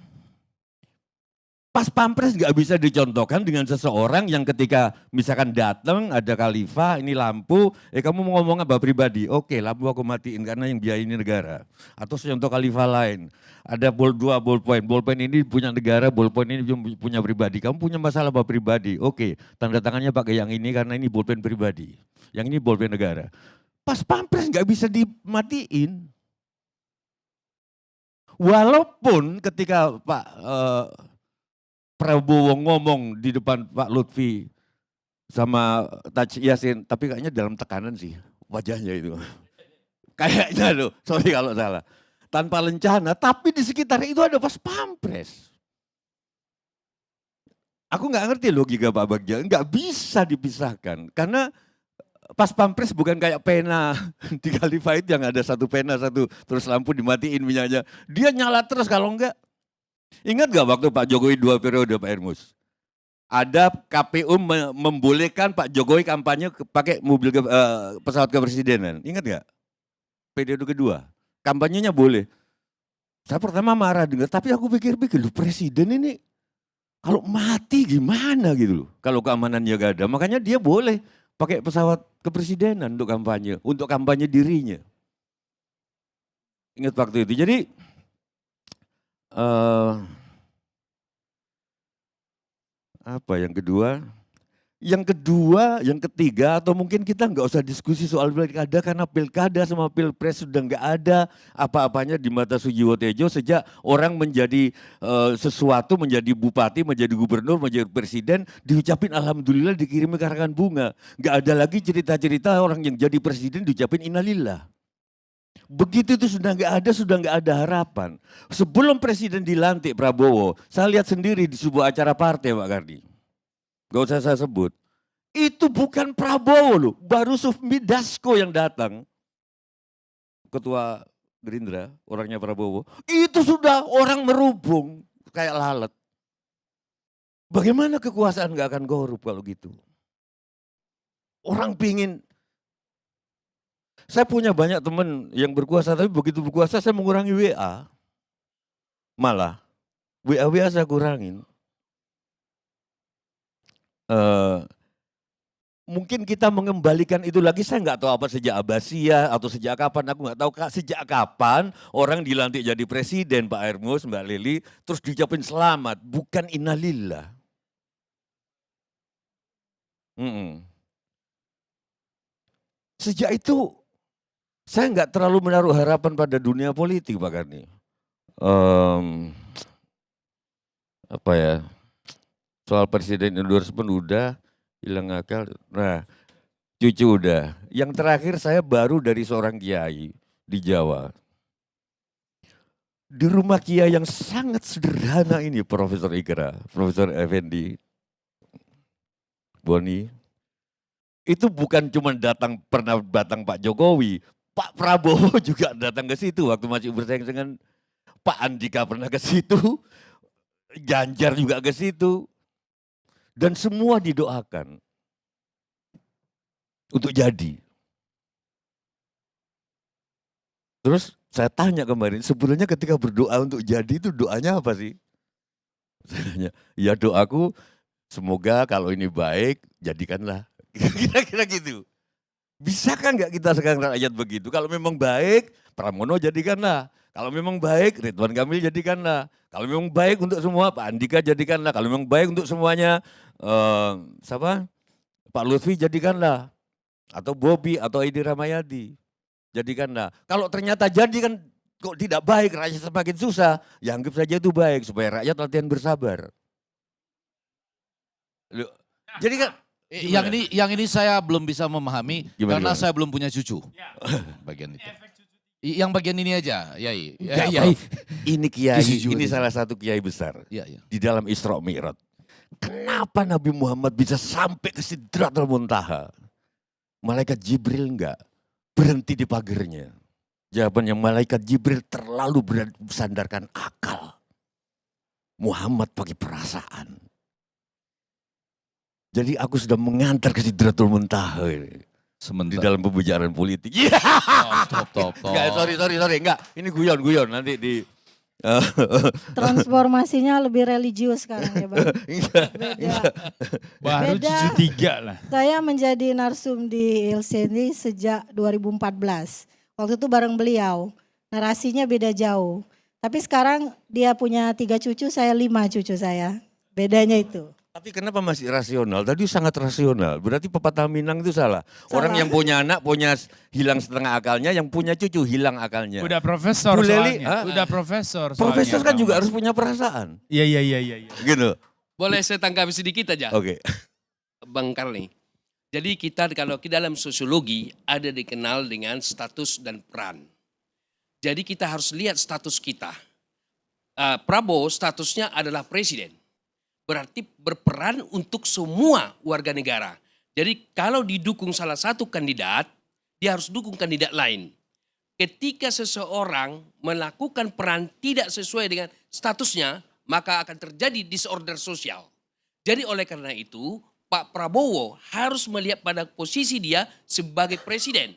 S7: Pas Pampres nggak bisa dicontohkan dengan seseorang yang ketika misalkan datang ada khalifah, ini lampu, kamu mau ngomong apa pribadi? Oke, lampu aku matiin karena yang biaya ini negara. Atau contoh khalifah lain, ada dua ballpoint ini punya negara, ballpoint ini punya pribadi. Kamu punya masalah apa pribadi? Oke, tanda tangannya pakai yang ini karena ini ballpoint pribadi. Yang ini ballpoint negara. Pas Pampres nggak bisa dimatiin. Walaupun ketika Pak Prabowo ngomong di depan Pak Lutfi sama Taj Yasin, tapi kayaknya dalam tekanan sih wajahnya itu. Kayaknya loh, sorry kalau salah. Tanpa lencana, tapi di sekitar itu ada pas Pampres. Aku nggak ngerti logika Pak Bagja, nggak bisa dipisahkan. Karena pas Pampres bukan kayak pena di Khalifah itu yang ada satu pena, terus lampu dimatiin minyaknya. Dia nyala terus kalau enggak. Ingat gak waktu Pak Jokowi 2 periode Pak Ermus? Ada KPU membolehkan Pak Jokowi kampanye pakai mobil pesawat kepresidenan. Ingat gak? Periode kedua. Kampanyenya boleh. Saya pertama marah dengar, tapi aku pikir-pikir, lu presiden ini kalau mati gimana gitu loh. Kalau keamanannya gak ada. Makanya dia boleh pakai pesawat kepresidenan untuk kampanye dirinya. Ingat waktu itu. Jadi apa yang kedua? Yang ketiga, atau mungkin kita nggak usah diskusi soal pilkada karena pilkada sama pilpres sudah nggak ada apa-apanya di mata Sujiwo Tejo sejak orang menjadi sesuatu, menjadi bupati, menjadi gubernur, menjadi presiden, diucapin alhamdulillah, dikirimi karangan bunga. Nggak ada lagi cerita-cerita orang yang jadi presiden diucapin innalillah. Begitu itu sudah nggak ada harapan. Sebelum presiden dilantik Prabowo, saya lihat sendiri di sebuah acara partai Pak Kardi. Gak usah saya sebut. Itu bukan Prabowo loh, baru Sufmi Dasko yang datang. Ketua Gerindra, orangnya Prabowo. Itu sudah orang merubung kayak lalat. Bagaimana kekuasaan gak akan korup kalau gitu? Orang pingin. Saya punya banyak teman yang berkuasa, tapi begitu berkuasa saya mengurangi WA. Malah, WA saya kurangin. Mungkin kita mengembalikan itu lagi, saya nggak tahu apa sejak Abbasiyah atau sejak kapan, aku nggak tahu sejak kapan orang dilantik jadi presiden Pak Ermus, Mbak Lili, terus diucapin selamat, bukan innalillah. Sejak itu, saya nggak terlalu menaruh harapan pada dunia politik Pak Karni. Apa ya, soal presiden endorsement udah, hilang akal. Nah, cucu udah. Yang terakhir saya baru dari seorang kiai di Jawa. Di rumah kiai yang sangat sederhana ini, Profesor Ikra, Profesor Effendi, Boni. Itu bukan cuma pernah datang Pak Jokowi, Pak Prabowo juga datang ke situ waktu masih bersaing dengan Pak Andika, pernah ke situ, Ganjar juga ke situ, dan semua didoakan. untuk jadi. Terus saya tanya kemarin, sebenarnya ketika berdoa untuk jadi itu doanya apa sih? Saya tanya, ya doaku semoga kalau ini baik, jadikanlah. Kira-kira gitu. Bisakah nggak kita sekarang rakyat begitu? Kalau memang baik, Pramono jadikanlah. Kalau memang baik, Ridwan Kamil jadikanlah. Kalau memang baik untuk semua, Pak Andika jadikanlah. Kalau memang baik untuk semuanya, siapa? Pak Lutfi jadikanlah. Atau Bobi, atau Edi Ramayadi. Jadikanlah. Kalau ternyata jadi kan kok tidak baik, rakyat semakin susah. Ya anggap saja itu baik, supaya rakyat latihan bersabar. Loh, jadi kan
S6: Yang ini saya belum bisa memahami karena
S7: Gimana?
S6: saya belum punya cucu. Bagian itu. Yang bagian ini aja, Yai.
S7: Enggak,
S6: Yai.
S7: Prof. Ini kiai,
S6: Jujur
S7: ini
S6: aja.
S7: salah satu kiai besar
S6: Iya, iya.
S7: di dalam Isra Mi'raj. Kenapa Nabi Muhammad bisa sampai ke Sidratul Muntaha? Malaikat Jibril enggak berhenti di pagernya. Jawabannya malaikat Jibril terlalu bersandarkan akal. Muhammad pakai perasaan. Jadi aku sudah mengantar ke Sidratul Muntaha ini. Di
S6: Sementara.
S7: dalam pembicaraan politik. Iya.
S6: Top.
S7: Enggak, sorry. Enggak, ini guyon nanti di...
S5: Transformasinya lebih religius sekarang ya Bang.
S7: Enggak.
S5: Beda.
S4: Baru
S5: Beda.
S4: cucu 3 lah.
S5: Saya menjadi narsum di ILC ini sejak 2014. Waktu itu bareng beliau. Narasinya beda jauh. Tapi sekarang dia punya 3 cucu, saya 5 cucu saya. Bedanya itu.
S7: Tapi kenapa masih rasional? Tadi sangat rasional. Berarti pepatah Minang itu salah. Orang yang punya anak hilang setengah akalnya, yang punya cucu hilang akalnya.
S4: Udah profesor
S7: Bu Leli,
S4: soalnya. Udah profesor soalnya.
S7: Profesor kan
S4: kamu.
S7: juga harus punya perasaan.
S4: Iya.
S7: Gitu.
S2: Boleh saya tanggapi sedikit aja,
S7: Oke.
S2: Bang Karni. Jadi kita kalau di dalam sosiologi ada dikenal dengan status dan peran. Jadi kita harus lihat status kita. Prabowo statusnya adalah presiden. Berarti berperan untuk semua warga negara. Jadi kalau didukung salah satu kandidat, dia harus dukung kandidat lain. Ketika seseorang melakukan peran tidak sesuai dengan statusnya, maka akan terjadi disorder sosial. Jadi oleh karena itu, Pak Prabowo harus melihat pada posisi dia sebagai presiden.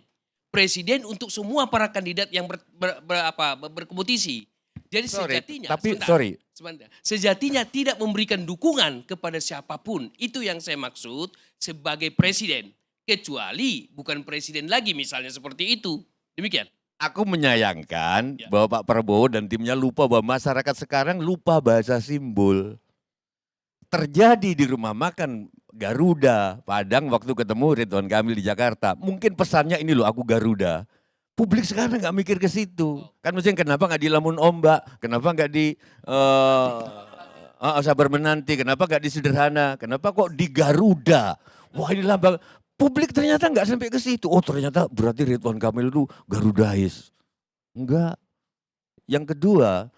S2: Presiden untuk semua para kandidat yang berkompetisi. Jadi sejatinya, sejatinya tidak memberikan dukungan kepada siapapun. Itu yang saya maksud sebagai presiden. Kecuali bukan presiden lagi misalnya seperti itu. Demikian.
S7: Aku menyayangkan bahwa Pak Prabowo dan timnya lupa bahwa masyarakat sekarang lupa bahasa simbol. Terjadi di rumah makan Garuda, Padang waktu ketemu Ridwan Kamil di Jakarta. Mungkin pesannya ini loh, aku Garuda. Publik sekarang nggak mikir ke situ. Kan mestinya kenapa nggak di Lamun Ombak, kenapa nggak di Sabar Menanti, kenapa nggak di Sederhana, kenapa kok di Garuda. Wah ini lambang. Publik ternyata nggak sampai ke situ. Oh ternyata berarti Ridwan Kamil itu Garudais. Enggak. Yang kedua,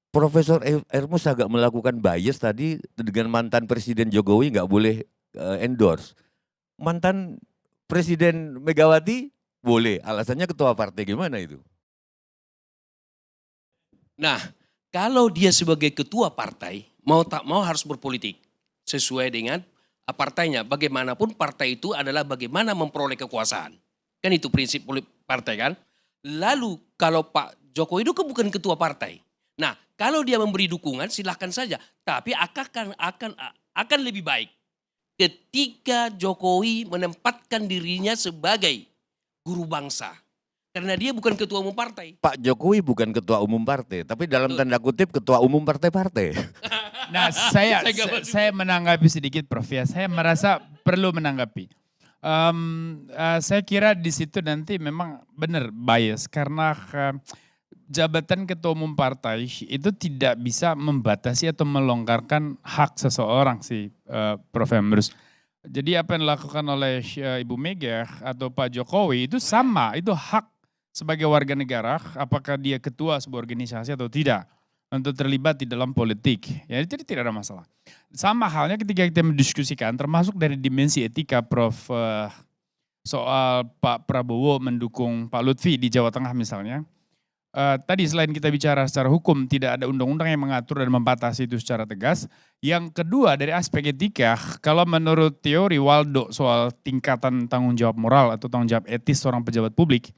S7: Profesor Ermus agak melakukan bias tadi dengan mantan Presiden Jokowi nggak boleh endorse. Mantan Presiden Megawati boleh, alasannya ketua partai, gimana itu?
S2: Nah, kalau dia sebagai ketua partai, mau tak mau harus berpolitik. Sesuai dengan partainya. Bagaimanapun partai itu adalah bagaimana memperoleh kekuasaan. Kan itu prinsip partai kan. Lalu kalau Pak Jokowi itu bukan ketua partai. Nah, kalau dia memberi dukungan silahkan saja. Tapi akan lebih baik ketika Jokowi menempatkan dirinya sebagai guru bangsa. Karena dia bukan ketua umum partai.
S7: Pak Jokowi bukan ketua umum partai, tapi dalam tanda kutip ketua umum partai-partai.
S4: Nah saya menanggapi sedikit Prof ya. Saya merasa perlu menanggapi. Saya kira di situ nanti memang benar bias. Karena jabatan ketua umum partai itu tidak bisa membatasi atau melonggarkan hak seseorang sih Prof Emrus. Jadi apa yang dilakukan oleh Ibu Mega atau Pak Jokowi itu sama, itu hak sebagai warga negara, apakah dia ketua sebuah organisasi atau tidak, untuk terlibat di dalam politik. Ya, jadi tidak ada masalah. Sama halnya ketika kita mendiskusikan, termasuk dari dimensi etika Prof, soal Pak Prabowo mendukung Pak Lutfi di Jawa Tengah misalnya, tadi selain kita bicara secara hukum, tidak ada undang-undang yang mengatur dan membatasi itu secara tegas. Yang kedua dari aspek etika, kalau menurut teori Waldo soal tingkatan tanggung jawab moral atau tanggung jawab etis seorang pejabat publik,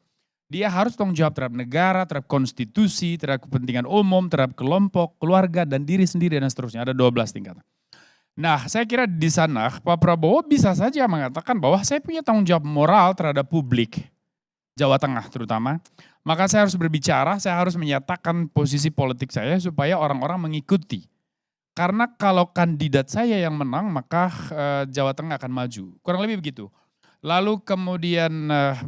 S4: dia harus tanggung jawab terhadap negara, terhadap konstitusi, terhadap kepentingan umum, terhadap kelompok, keluarga, dan diri sendiri dan seterusnya. Ada 12 tingkatan. Nah, saya kira di sana Pak Prabowo bisa saja mengatakan bahwa saya punya tanggung jawab moral terhadap publik, Jawa Tengah terutama. Maka saya harus berbicara, saya harus menyatakan posisi politik saya supaya orang-orang mengikuti. Karena kalau kandidat saya yang menang, maka Jawa Tengah akan maju. Kurang lebih begitu. Lalu kemudian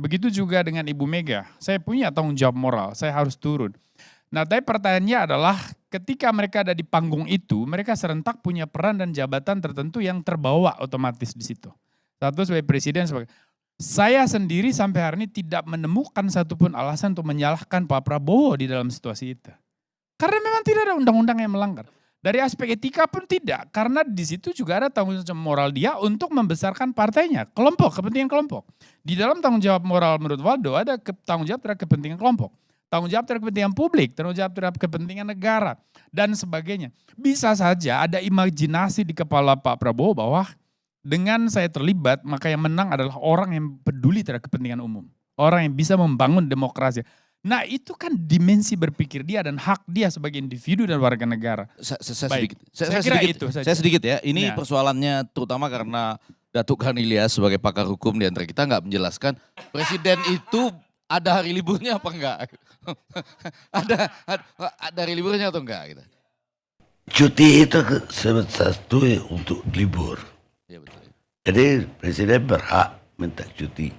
S4: begitu juga dengan Ibu Mega. Saya punya tanggung jawab moral, saya harus turun. Nah, tapi pertanyaannya adalah ketika mereka ada di panggung itu, mereka serentak punya peran dan jabatan tertentu yang terbawa otomatis di situ. Satu sebagai presiden, saya sendiri sampai hari ini tidak menemukan satupun alasan untuk menyalahkan Pak Prabowo di dalam situasi itu. Karena memang tidak ada undang-undang yang melanggar. Dari aspek etika pun tidak, karena di situ juga ada tanggung jawab moral dia untuk membesarkan partainya, kelompok, kepentingan kelompok. Di dalam tanggung jawab moral menurut Waldo ada tanggung jawab terhadap kepentingan kelompok. Tanggung jawab terhadap kepentingan publik, tanggung jawab terhadap kepentingan negara, dan sebagainya. Bisa saja ada imajinasi di kepala Pak Prabowo bahwa dengan saya terlibat, maka yang menang adalah orang yang peduli terhadap kepentingan umum. Orang yang bisa membangun demokrasi. Nah, itu kan dimensi berpikir dia dan hak dia sebagai individu dan warga negara.
S6: Saya
S4: Saya kira itu saja.
S6: Saya sedikit ya, ini
S4: Ya.
S6: persoalannya terutama karena Datuk Khan Ilyas sebagai pakar hukum di antara kita nggak menjelaskan presiden itu ada hari liburnya apa enggak? ada hari liburnya atau enggak? Gitu.
S3: Cuti itu salah satu untuk libur.
S6: Ya, betul.
S3: Jadi presiden berhak minta cuti.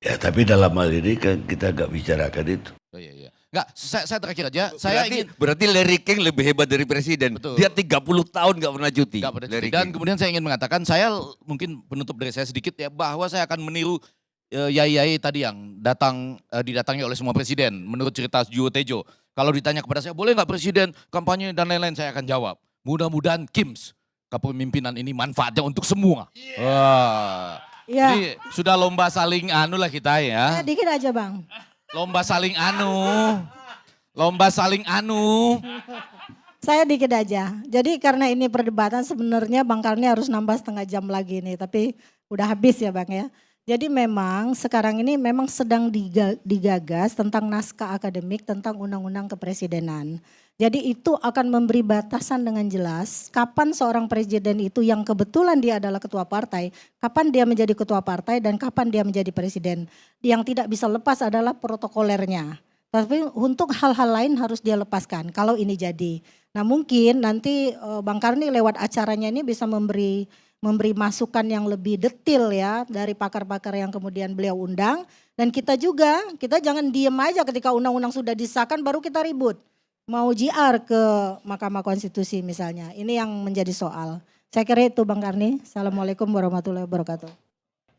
S3: Ya tapi dalam hal ini kan kita nggak bicarakan itu.
S6: Oh, iya, iya. Enggak, saya terakhir aja. Saya ingin
S7: Berarti Larry King lebih hebat dari presiden.
S6: Betul.
S7: Dia 30 tahun gak pernah cuti.
S6: nggak pada
S7: Larry
S6: cuti. Dan
S7: King.
S6: kemudian saya ingin mengatakan, saya mungkin penutup dari saya sedikit ya, bahwa saya akan meniru yai-yai tadi yang didatangi oleh semua presiden. Menurut cerita Juwo Tejo, kalau ditanya kepada saya, boleh nggak presiden kampanye dan lain-lain, saya akan jawab. Mudah-mudahan KIMS, kepemimpinan ini manfaatnya untuk semua. Wah.
S5: Ya,
S6: Jadi sudah lomba saling anu lah kita ya.
S5: dikit aja Bang.
S6: Lomba saling anu. Lomba saling anu.
S5: Saya dikit aja. Jadi karena ini perdebatan sebenarnya Bang Karni harus nambah setengah jam lagi nih. Tapi udah habis ya Bang ya. Jadi memang sekarang ini memang sedang digagas tentang naskah akademik tentang undang-undang kepresidenan. Jadi itu akan memberi batasan dengan jelas kapan seorang presiden itu yang kebetulan dia adalah ketua partai, kapan dia menjadi ketua partai dan kapan dia menjadi presiden. Yang tidak bisa lepas adalah protokolernya. Tapi untuk hal-hal lain harus dia lepaskan kalau ini jadi. Nah mungkin nanti Bang Karni lewat acaranya ini bisa memberi masukan yang lebih detail ya dari pakar-pakar yang kemudian beliau undang. Dan kita juga, kita jangan diem aja ketika undang-undang sudah disahkan baru kita ribut. Mau JR ke Mahkamah Konstitusi misalnya. Ini yang menjadi soal. Saya kira itu Bang Karni. Assalamualaikum warahmatullahi wabarakatuh.